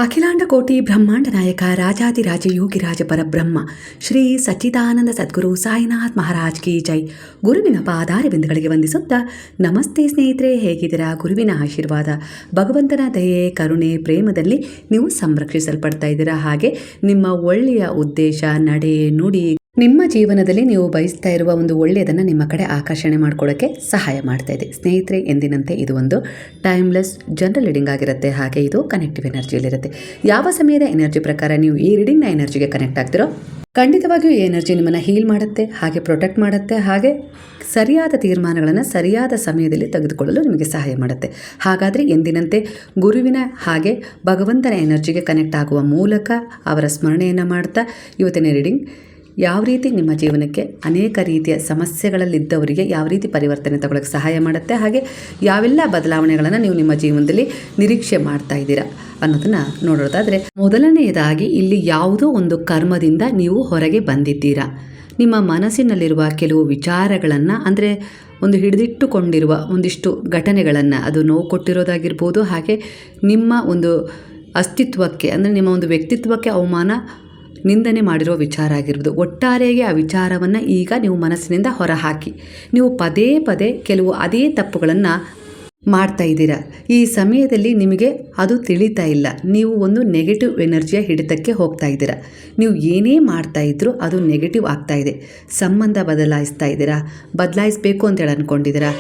ಅಖಿಲಾಂಡ ಕೋಟಿ ಬ್ರಹ್ಮಾಂಡ ನಾಯಕ ರಾಜಾದಿರಾಜ ಯೋಗಿರಾಜ ಪರಬ್ರಹ್ಮ ಶ್ರೀ ಸಚ್ಚಿದಾನಂದ ಸದ್ಗುರು ಸಾಯಿನಾಥ್ ಮಹಾರಾಜ್ ಕಿ ಜೈ. ಗುರುವಿನ ಪಾದಾರ ಬಿಂದುಗಳಿಗೆ ವಂದಿಸುತ್ತಾ, ನಮಸ್ತೆ ಸ್ನೇಹಿತರೆ, ಹೇಗಿದ್ದೀರಾ? ಗುರುವಿನ ಆಶೀರ್ವಾದ, ಭಗವಂತನ ದಯೆ, ಕರುಣೆ, ಪ್ರೇಮದಲ್ಲಿ ನೀವು ಸಂರಕ್ಷಿಸಲ್ಪಡ್ತಾ ಇದ್ದೀರಾ. ಹಾಗೆ ನಿಮ್ಮ ಒಳ್ಳೆಯ ಉದ್ದೇಶ, ನಡೆ, ನುಡಿ, ನಿಮ್ಮ ಜೀವನದಲ್ಲಿ ನೀವು ಬಯಸ್ತಾ ಇರುವ ಒಂದು ಒಳ್ಳೆಯದನ್ನು ನಿಮ್ಮ ಕಡೆ ಆಕರ್ಷಣೆ ಮಾಡ್ಕೊಳ್ಳೋಕ್ಕೆ ಸಹಾಯ ಮಾಡ್ತಾ ಇದೆ. ಸ್ನೇಹಿತರೆ, ಎಂದಿನಂತೆ ಇದು ಒಂದು ಟೈಮ್ಲೆಸ್ ಜನರಲ್ ರೀಡಿಂಗ್ ಆಗಿರುತ್ತೆ. ಹಾಗೆ ಇದು ಕನೆಕ್ಟಿವ್ ಎನರ್ಜಿಯಲ್ಲಿರುತ್ತೆ. ಯಾವ ಸಮಯದ ಎನರ್ಜಿ ಪ್ರಕಾರ ನೀವು ಈ ರೀಡಿಂಗ್ನ ಎನರ್ಜಿಗೆ ಕನೆಕ್ಟ್ ಆಗ್ತಿರೋ, ಖಂಡಿತವಾಗಿಯೂ ಈ ಎನರ್ಜಿ ನಿಮ್ಮನ್ನು ಹೀಲ್ ಮಾಡುತ್ತೆ, ಹಾಗೆ ಪ್ರೊಟೆಕ್ಟ್ ಮಾಡುತ್ತೆ, ಹಾಗೆ ಸರಿಯಾದ ತೀರ್ಮಾನಗಳನ್ನು ಸರಿಯಾದ ಸಮಯದಲ್ಲಿ ತೆಗೆದುಕೊಳ್ಳಲು ನಿಮಗೆ ಸಹಾಯ ಮಾಡುತ್ತೆ. ಹಾಗಾದರೆ ಎಂದಿನಂತೆ ಗುರುವಿನ ಹಾಗೆ ಭಗವಂತನ ಎನರ್ಜಿಗೆ ಕನೆಕ್ಟ್ ಆಗುವ ಮೂಲಕ ಅವರ ಸ್ಮರಣೆಯನ್ನು ಮಾಡ್ತಾ ಇವತ್ತಿನ ರೀಡಿಂಗ್ ಯಾವ ರೀತಿ ನಿಮ್ಮ ಜೀವನಕ್ಕೆ ಅನೇಕ ರೀತಿಯ ಸಮಸ್ಯೆಗಳಲ್ಲಿದ್ದವರಿಗೆ ಯಾವ ರೀತಿ ಪರಿವರ್ತನೆ ತಗೊಳ್ಳೋಕ್ಕೆ ಸಹಾಯ ಮಾಡುತ್ತೆ, ಹಾಗೆ ಯಾವೆಲ್ಲ ಬದಲಾವಣೆಗಳನ್ನು ನೀವು ನಿಮ್ಮ ಜೀವನದಲ್ಲಿ ನಿರೀಕ್ಷೆ ಮಾಡ್ತಾ ಇದ್ದೀರಾ ಅನ್ನೋದನ್ನು ನೋಡೋದಾದರೆ, ಮೊದಲನೆಯದಾಗಿ ಇಲ್ಲಿ ಯಾವುದೋ ಒಂದು ಕರ್ಮದಿಂದ ನೀವು ಹೊರಗೆ ಬಂದಿದ್ದೀರಾ. ನಿಮ್ಮ ಮನಸ್ಸಿನಲ್ಲಿರುವ ಕೆಲವು ವಿಚಾರಗಳನ್ನು, ಅಂದರೆ ಒಂದು ಹಿಡಿದಿಟ್ಟುಕೊಂಡಿರುವ ಒಂದಿಷ್ಟು ಘಟನೆಗಳನ್ನು, ಅದು ನೋವು ಕೊಟ್ಟಿರೋದಾಗಿರ್ಬೋದು, ಹಾಗೆ ನಿಮ್ಮ ಒಂದು ಅಸ್ತಿತ್ವಕ್ಕೆ, ಅಂದರೆ ನಿಮ್ಮ ಒಂದು ವ್ಯಕ್ತಿತ್ವಕ್ಕೆ ಅವಮಾನ, ನಿಂದನೆ ಮಾಡಿರೋ ವಿಚಾರ ಆಗಿರ್ಬೋದು. ಒಟ್ಟಾರೆಯಾಗಿ ಆ ವಿಚಾರವನ್ನು ಈಗ ನೀವು ಮನಸ್ಸಿನಿಂದ ಹೊರಹಾಕಿ, ನೀವು ಪದೇ ಪದೇ ಕೆಲವು ಅದೇ ತಪ್ಪುಗಳನ್ನು ಮಾಡ್ತಾ ಇದ್ದೀರಾ. ಈ ಸಮಯದಲ್ಲಿ ನಿಮಗೆ ಅದು ತಿಳಿತಾ ಇಲ್ಲ. ನೀವು ಒಂದು ನೆಗೆಟಿವ್ ಎನರ್ಜಿಯ ಹಿಡಿತಕ್ಕೆ ಹೋಗ್ತಾ ಇದ್ದೀರಾ. ನೀವು ಏನೇ ಮಾಡ್ತಾ ಇದ್ರೂ ಅದು ನೆಗೆಟಿವ್ ಆಗ್ತಾ ಇದೆ. ಸಂಬಂಧ ಬದಲಾಯಿಸ್ತಾ ಇದ್ದೀರಾ, ಬದಲಾಯಿಸಬೇಕು ಅಂತೇಳಿ ಅಂದ್ಕೊಂಡಿದ್ದೀರಾ,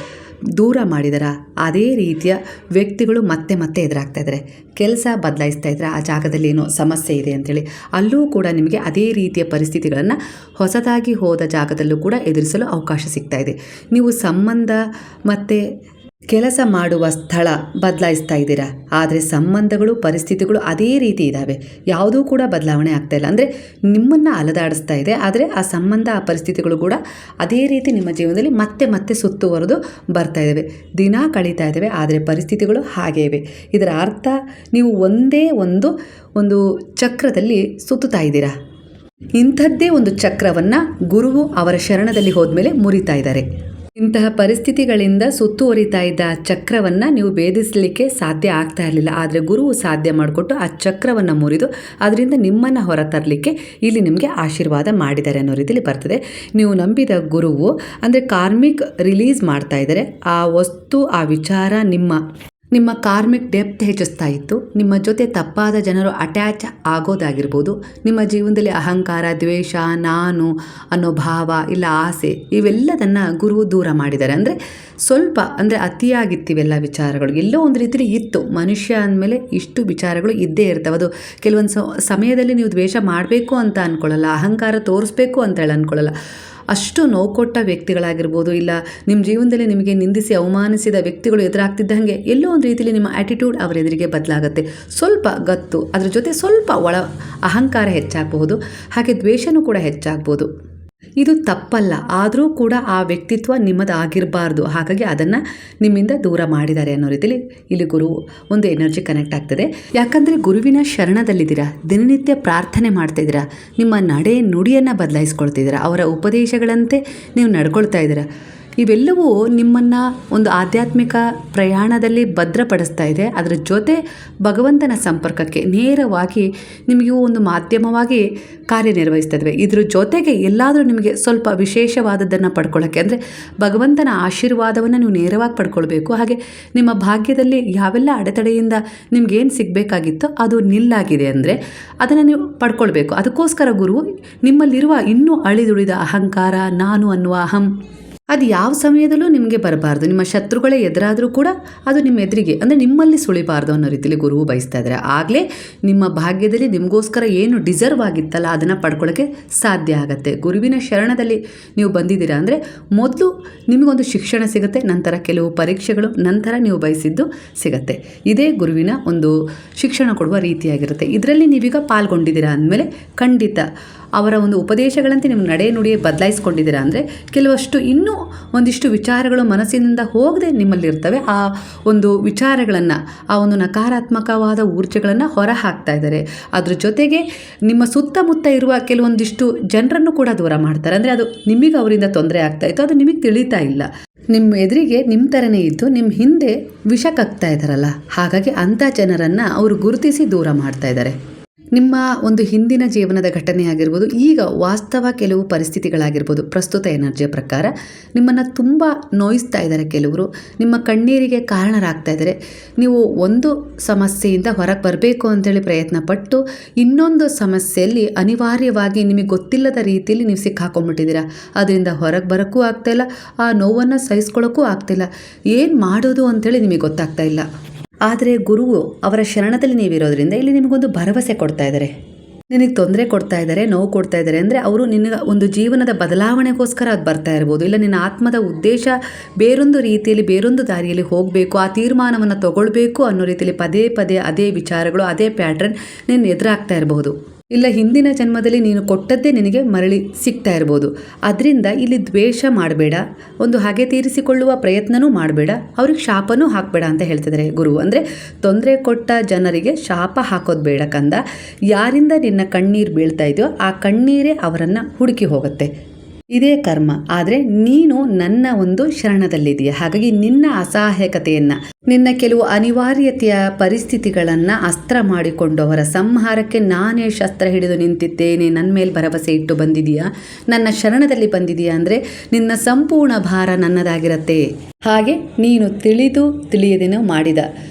ದೂರ ಮಾಡಿದಾರ, ಅದೇ ರೀತಿಯ ವ್ಯಕ್ತಿಗಳು ಮತ್ತೆ ಮತ್ತೆ ಎದುರಾಗ್ತಾ ಇದ್ದಾರೆ. ಕೆಲಸ ಬದಲಾಯಿಸ್ತಾ ಇದ್ದಾರೆ, ಆ ಜಾಗದಲ್ಲಿ ಏನೋ ಸಮಸ್ಯೆ ಇದೆ ಅಂಥೇಳಿ ಅಲ್ಲೂ ಕೂಡ ನಿಮಗೆ ಅದೇ ರೀತಿಯ ಪರಿಸ್ಥಿತಿಗಳನ್ನು ಹೊಸದಾಗಿ ಹೋದ ಜಾಗದಲ್ಲೂ ಕೂಡ ಎದುರಿಸಲು ಅವಕಾಶ ಸಿಗ್ತಾ ಇದೆ. ನೀವು ಸಂಬಂಧ ಮತ್ತು ಕೆಲಸ ಮಾಡುವ ಸ್ಥಳ ಬದಲಾಯಿಸ್ತಾ ಇದ್ದೀರಾ, ಆದರೆ ಸಂಬಂಧಗಳು, ಪರಿಸ್ಥಿತಿಗಳು ಅದೇ ರೀತಿ ಇದ್ದಾವೆ. ಯಾವುದೂ ಕೂಡ ಬದಲಾವಣೆ ಆಗ್ತಾ ಇಲ್ಲ. ಅಂದರೆ ನಿಮ್ಮನ್ನು ಅಲದಾಡಿಸ್ತಾ ಇದೆ, ಆದರೆ ಆ ಸಂಬಂಧ, ಆ ಪರಿಸ್ಥಿತಿಗಳು ಕೂಡ ಅದೇ ರೀತಿ ನಿಮ್ಮ ಜೀವನದಲ್ಲಿ ಮತ್ತೆ ಮತ್ತೆ ಸುತ್ತುವರೆದು ಬರ್ತಾ ಇದ್ದಾವೆ. ದಿನ ಕಳೀತಾ ಇದ್ದಾವೆ, ಆದರೆ ಪರಿಸ್ಥಿತಿಗಳು ಹಾಗೇ ಇವೆ. ಇದರ ಅರ್ಥ ನೀವು ಒಂದೇ ಒಂದು ಚಕ್ರದಲ್ಲಿ ಸುತ್ತುತ್ತಾ ಇದ್ದೀರಾ. ಇಂಥದ್ದೇ ಒಂದು ಚಕ್ರವನ್ನು ಗುರುವು ಅವರ ಶರಣದಲ್ಲಿ ಹೋದ್ಮೇಲೆ ಮುರಿತಾ ಇದ್ದಾರೆ. ಇಂತಹ ಪರಿಸ್ಥಿತಿಗಳಿಂದ ಸುತ್ತುವರಿತಾ ಇದ್ದ ಆ ಚಕ್ರವನ್ನು ನೀವು ಭೇದಿಸಲಿಕ್ಕೆ ಸಾಧ್ಯ ಆಗ್ತಾ ಇರಲಿಲ್ಲ, ಆದರೆ ಗುರುವು ಸಾಧ್ಯ ಮಾಡಿಕೊಟ್ಟು ಆ ಚಕ್ರವನ್ನು ಮುರಿದು ಅದರಿಂದ ನಿಮ್ಮನ್ನು ಹೊರತರಲಿಕ್ಕೆ ಇಲ್ಲಿ ನಿಮಗೆ ಆಶೀರ್ವಾದ ಮಾಡಿದ್ದಾರೆ ಅನ್ನೋ ರೀತಿಯಲ್ಲಿ ಬರ್ತದೆ. ನೀವು ನಂಬಿದ ಗುರುವು, ಅಂದರೆ ಕಾರ್ಮಿಕ್ ರಿಲೀಸ್ ಮಾಡ್ತಾ ಇದ್ದಾರೆ. ಆ ವಸ್ತು, ಆ ವಿಚಾರ ನಿಮ್ಮ ಕಾರ್ಮಿಕ್ ಡೆಪ್ತ್ ಹೆಚ್ಚಿಸ್ತಾ ಇತ್ತು. ನಿಮ್ಮ ಜೊತೆ ತಪ್ಪಾದ ಜನರು ಅಟ್ಯಾಚ್ ಆಗೋದಾಗಿರ್ಬೋದು. ನಿಮ್ಮ ಜೀವನದಲ್ಲಿ ಅಹಂಕಾರ, ದ್ವೇಷ, ನಾನು ಅನ್ನೋ ಭಾವ, ಇಲ್ಲ ಆಸೆ, ಇವೆಲ್ಲದನ್ನು ಗುರು ದೂರ ಮಾಡಿದ್ದಾರೆ. ಅಂದರೆ ಸ್ವಲ್ಪ, ಅಂದರೆ ಅತಿಯಾಗಿತ್ತಿವೆಲ್ಲ ವಿಚಾರಗಳು. ಎಲ್ಲೋ ಒಂದು ರೀತಿಯಲ್ಲಿ ಇತ್ತು. ಮನುಷ್ಯ ಅಂದಮೇಲೆ ಇಷ್ಟು ವಿಚಾರಗಳು ಇದ್ದೇ ಇರ್ತವೆ. ಅದು ಕೆಲವೊಂದು ಸಮಯದಲ್ಲಿ ನೀವು ದ್ವೇಷ ಮಾಡಬೇಕು ಅಂತ ಅಂದ್ಕೊಳ್ಳಲ್ಲ, ಅಹಂಕಾರ ತೋರಿಸ್ಬೇಕು ಅಂತ ಹೇಳಿ ಅಂದ್ಕೊಳ್ಳಲ್ಲ. ಅಷ್ಟು ನೋವು ಕೊಟ್ಟ ವ್ಯಕ್ತಿಗಳಾಗಿರ್ಬೋದು, ಇಲ್ಲ ನಿಮ್ಮ ಜೀವನದಲ್ಲಿ ನಿಮಗೆ ನಿಂದಿಸಿ ಅವಮಾನಿಸಿದ ವ್ಯಕ್ತಿಗಳು ಎದುರಾಗ್ತಿದ್ದಂಗೆ ಎಲ್ಲೋ ಒಂದು ರೀತಿಯಲ್ಲಿ ನಿಮ್ಮ ಆ್ಯಟಿಟ್ಯೂಡ್ ಅವರ ಎದುರಿಗೆ ಬದಲಾಗುತ್ತೆ. ಸ್ವಲ್ಪ ಗತ್ತು, ಅದ್ರ ಜೊತೆ ಸ್ವಲ್ಪ ಒಳ ಅಹಂಕಾರ ಹೆಚ್ಚಾಗಬಹುದು, ಹಾಗೆ ದ್ವೇಷನೂ ಕೂಡ ಹೆಚ್ಚಾಗ್ಬೋದು. ಇದು ತಪ್ಪಲ್ಲ, ಆದರೂ ಕೂಡ ಆ ವ್ಯಕ್ತಿತ್ವ ನಿಮ್ಮದಾಗಿರಬಾರ್ದು. ಹಾಗಾಗಿ ಅದನ್ನು ನಿಮ್ಮಿಂದ ದೂರ ಮಾಡಿದ್ದಾರೆ ಅನ್ನೋ ರೀತಿಯಲ್ಲಿ ಇಲ್ಲಿ ಗುರು ಒಂದು ಎನರ್ಜಿ ಕನೆಕ್ಟ್ ಆಗ್ತದೆ. ಯಾಕಂದರೆ ಗುರುವಿನ ಶರಣದಲ್ಲಿದ್ದೀರಾ, ದಿನನಿತ್ಯ ಪ್ರಾರ್ಥನೆ ಮಾಡ್ತಾಯಿದ್ದೀರಾ, ನಿಮ್ಮ ನಡೆ ನುಡಿಯನ್ನು ಬದಲಾಯಿಸ್ಕೊಳ್ತಿದ್ದೀರಾ, ಅವರ ಉಪದೇಶಗಳಂತೆ ನೀವು ನಡ್ಕೊಳ್ತಾ ಇದ್ದೀರಾ. ಇವೆಲ್ಲವೂ ನಿಮ್ಮನ್ನು ಒಂದು ಆಧ್ಯಾತ್ಮಿಕ ಪ್ರಯಾಣದಲ್ಲಿ ಭದ್ರಪಡಿಸ್ತಾ ಇದೆ. ಅದರ ಜೊತೆ ಭಗವಂತನ ಸಂಪರ್ಕಕ್ಕೆ ನೇರವಾಗಿ ನಿಮಗೂ ಒಂದು ಮಾಧ್ಯಮವಾಗಿ ಕಾರ್ಯನಿರ್ವಹಿಸ್ತಾ ಇದ್ದಾವೆ. ಇದ್ರ ಜೊತೆಗೆ ಎಲ್ಲಾದರೂ ನಿಮಗೆ ಸ್ವಲ್ಪ ವಿಶೇಷವಾದದ್ದನ್ನು ಪಡ್ಕೊಳ್ಳೋಕ್ಕೆ, ಅಂದರೆ ಭಗವಂತನ ಆಶೀರ್ವಾದವನ್ನು ನೀವು ನೇರವಾಗಿ ಪಡ್ಕೊಳ್ಬೇಕು. ಹಾಗೆ ನಿಮ್ಮ ಭಾಗ್ಯದಲ್ಲಿ ಯಾವೆಲ್ಲ ಅಡೆತಡೆಯಿಂದ ನಿಮಗೇನು ಸಿಗಬೇಕಾಗಿತ್ತೋ ಅದು ನಿಲ್ಲಾಗಿದೆ, ಅಂದರೆ ಅದನ್ನು ನೀವು ಪಡ್ಕೊಳ್ಬೇಕು. ಅದಕ್ಕೋಸ್ಕರ ಗುರು ನಿಮ್ಮಲ್ಲಿರುವ ಇನ್ನೂ ಅಳಿದುಳಿದ ಅಹಂಕಾರ, ನಾನು ಅನ್ನುವ ಅಹಂ, ಅದು ಯಾವ ಸಮಯದಲ್ಲೂ ನಿಮಗೆ ಬರಬಾರ್ದು. ನಿಮ್ಮ ಶತ್ರುಗಳೇ ಎದುರಾದರೂ ಕೂಡ ಅದು ನಿಮ್ಮ ಎದುರಿಗೆ, ಅಂದರೆ ನಿಮ್ಮಲ್ಲಿ ಸುಳಿಬಾರ್ದು ಅನ್ನೋ ರೀತಿಯಲ್ಲಿ ಗುರುವು ಬಯಸ್ತಾ ಇದ್ದಾರೆ. ಆಗಲೇ ನಿಮ್ಮ ಭಾಗ್ಯದಲ್ಲಿ ನಿಮಗೋಸ್ಕರ ಏನು ಡಿಸರ್ವ್ ಆಗಿತ್ತಲ್ಲ ಅದನ್ನು ಪಡ್ಕೊಳ್ಳೋಕ್ಕೆ ಸಾಧ್ಯ ಆಗುತ್ತೆ. ಗುರುವಿನ ಶರಣದಲ್ಲಿ ನೀವು ಬಂದಿದ್ದೀರಾ ಅಂದರೆ ಮೊದಲು ನಿಮಗೊಂದು ಶಿಕ್ಷಣ ಸಿಗುತ್ತೆ, ನಂತರ ಕೆಲವು ಪರೀಕ್ಷೆಗಳು, ನಂತರ ನೀವು ಬಯಸಿದ್ದು ಸಿಗುತ್ತೆ. ಇದೇ ಗುರುವಿನ ಒಂದು ಶಿಕ್ಷಣ ಕೊಡುವ ರೀತಿಯಾಗಿರುತ್ತೆ. ಇದರಲ್ಲಿ ನೀವೀಗ ಪಾಲ್ಗೊಂಡಿದ್ದೀರಾ ಅಂದಮೇಲೆ ಖಂಡಿತ ಅವರ ಒಂದು ಉಪದೇಶಗಳಂತೆ ನಿಮ್ಮ ನಡೆ ನುಡಿಯೇ ಬದಲಾಯಿಸ್ಕೊಂಡಿದ್ದೀರಾ. ಅಂದರೆ ಕೆಲವಷ್ಟು ಇನ್ನೂ ಒಂದಿಷ್ಟು ವಿಚಾರಗಳು ಮನಸ್ಸಿನಿಂದ ಹೋಗದೆ ನಿಮ್ಮಲ್ಲಿರ್ತವೆ. ಆ ಒಂದು ವಿಚಾರಗಳನ್ನು, ಆ ಒಂದು ನಕಾರಾತ್ಮಕವಾದ ಊರ್ಜೆಗಳನ್ನು ಹೊರ ಹಾಕ್ತಾ ಇದ್ದಾರೆ. ಅದ್ರ ಜೊತೆಗೆ ನಿಮ್ಮ ಸುತ್ತಮುತ್ತ ಇರುವ ಕೆಲವೊಂದಿಷ್ಟು ಜನರನ್ನು ಕೂಡ ದೂರ ಮಾಡ್ತಾರೆ. ಅಂದರೆ ಅದು ನಿಮಗೆ ಅವರಿಂದ ತೊಂದರೆ ಆಗ್ತಾಯಿತ್ತು, ಅದು ನಿಮಗೆ ತಿಳಿತಾ ಇಲ್ಲ. ನಿಮ್ಮ ಎದುರಿಗೆ ನಿಮ್ಮ ಥರನೇ ಇದ್ದು ನಿಮ್ಮ ಹಿಂದೆ ವಿಷ ಕಕ್ತಾ ಇದ್ದಾರಲ್ಲ, ಹಾಗಾಗಿ ಅಂಥ ಜನರನ್ನು ಅವರು ಗುರುತಿಸಿ ದೂರ ಮಾಡ್ತಾ ಇದ್ದಾರೆ. ನಿಮ್ಮ ಒಂದು ಹಿಂದಿನ ಜೀವನದ ಘಟನೆ ಆಗಿರ್ಬೋದು, ಈಗ ವಾಸ್ತವ ಕೆಲವು ಪರಿಸ್ಥಿತಿಗಳಾಗಿರ್ಬೋದು, ಪ್ರಸ್ತುತ ಎನರ್ಜಿಯ ಪ್ರಕಾರ ನಿಮ್ಮನ್ನು ತುಂಬ ನೋಯಿಸ್ತಾ ಇದ್ದಾರೆ. ಕೆಲವರು ನಿಮ್ಮ ಕಣ್ಣೀರಿಗೆ ಕಾರಣರಾಗ್ತಾ ಇದ್ದಾರೆ. ನೀವು ಒಂದು ಸಮಸ್ಯೆಯಿಂದ ಹೊರಗೆ ಬರಬೇಕು ಅಂತೇಳಿ ಪ್ರಯತ್ನ ಪಟ್ಟು ಇನ್ನೊಂದು ಸಮಸ್ಯೆಯಲ್ಲಿ ಅನಿವಾರ್ಯವಾಗಿ ನಿಮಗೆ ಗೊತ್ತಿಲ್ಲದ ರೀತಿಯಲ್ಲಿ ನೀವು ಸಿಕ್ಕಾಕೊಂಡ್ಬಿಟ್ಟಿದ್ದೀರಾ. ಅದರಿಂದ ಹೊರಗೆ ಬರೋಕ್ಕೂ ಆಗ್ತಾಯಿಲ್ಲ, ಆ ನೋವನ್ನು ಸಹಿಸ್ಕೊಳ್ಳೋಕ್ಕೂ ಆಗ್ತಾಯಿಲ್ಲ. ಏನು ಮಾಡೋದು ಅಂಥೇಳಿ ನಿಮಗೆ ಗೊತ್ತಾಗ್ತಾ ಇಲ್ಲ. ಆದರೆ ಗುರುವು ಅವರ ಶರಣದಲ್ಲಿ ನೀವಿರೋದ್ರಿಂದ ಇಲ್ಲಿ ನಿಮಗೊಂದು ಭರವಸೆ ಕೊಡ್ತಾ ಇದ್ದಾರೆ. ನಿನಗೆ ತೊಂದರೆ ಕೊಡ್ತಾ ಇದ್ದಾರೆ, ನೋವು ಕೊಡ್ತಾ ಇದ್ದಾರೆ ಅಂದರೆ ಅವರು ನಿನಗೆ ಒಂದು ಜೀವನದ ಬದಲಾವಣೆಗೋಸ್ಕರ ಅದು ಬರ್ತಾ ಇರ್ಬೋದು. ಇಲ್ಲ ನಿನ್ನ ಆತ್ಮದ ಉದ್ದೇಶ ಬೇರೊಂದು ರೀತಿಯಲ್ಲಿ, ಬೇರೊಂದು ದಾರಿಯಲ್ಲಿ ಹೋಗಬೇಕು, ಆ ತೀರ್ಮಾನವನ್ನು ತಗೊಳ್ಬೇಕು ಅನ್ನೋ ರೀತಿಯಲ್ಲಿ ಪದೇ ಪದೇ ಅದೇ ವಿಚಾರಗಳು, ಅದೇ ಪ್ಯಾಟ್ರನ್ ನೀನು ಎದುರಾಗ್ತಾ ಇರಬಹುದು. ಇಲ್ಲ ಹಿಂದಿನ ಜನ್ಮದಲ್ಲಿ ನೀನು ಕೊಟ್ಟದ್ದೇ ನಿನಗೆ ಮರಳಿ ಸಿಗ್ತಾ ಇರ್ಬೋದು. ಅದರಿಂದ ಇಲ್ಲಿ ದ್ವೇಷ ಮಾಡಬೇಡ, ಒಂದು ಹಾಗೆ ತೀರಿಸಿಕೊಳ್ಳುವ ಪ್ರಯತ್ನವೂ ಮಾಡಬೇಡ, ಅವ್ರಿಗೆ ಶಾಪನೂ ಹಾಕಬೇಡ ಅಂತ ಹೇಳ್ತಿದ್ದಾರೆ ಗುರು. ಅಂದರೆ ತೊಂದರೆ ಕೊಟ್ಟ ಜನರಿಗೆ ಶಾಪ ಹಾಕೋದು ಬೇಡ ಕಂದ. ಯಾರಿಂದ ನಿನ್ನ ಕಣ್ಣೀರು ಬೀಳ್ತಾ ಇದೆಯೋ ಆ ಕಣ್ಣೀರೇ ಅವರನ್ನು ಹುಡುಕಿ ಹೋಗುತ್ತೆ. ಇದೇ ಕರ್ಮ. ಆದರೆ ನೀನು ನನ್ನ ಒಂದು ಶರಣದಲ್ಲಿದೆಯಾ, ಹಾಗಾಗಿ ನಿನ್ನ ಅಸಹಾಯಕತೆಯನ್ನು, ನಿನ್ನ ಕೆಲವು ಅನಿವಾರ್ಯತೆಯ ಪರಿಸ್ಥಿತಿಗಳನ್ನು ಅಸ್ತ್ರ ಮಾಡಿಕೊಂಡು ಅವರ ಸಂಹಾರಕ್ಕೆ ನಾನೇ ಶಸ್ತ್ರ ಹಿಡಿದು ನಿಂತಿದ್ದೇನೆ, ನನ್ನ ಮೇಲೆ ಭರವಸೆ ಇಟ್ಟು ಬಂದಿದೆಯಾ, ನನ್ನ ಶರಣದಲ್ಲಿ ಬಂದಿದೆಯಾ ಅಂದರೆ ನಿನ್ನ ಸಂಪೂರ್ಣ ಭಾರ ನನ್ನದಾಗಿರತ್ತೆ. ಹಾಗೆ ನೀನು ತಿಳಿದು ತಿಳಿಯದೇನೋ ಮಾಡಿದ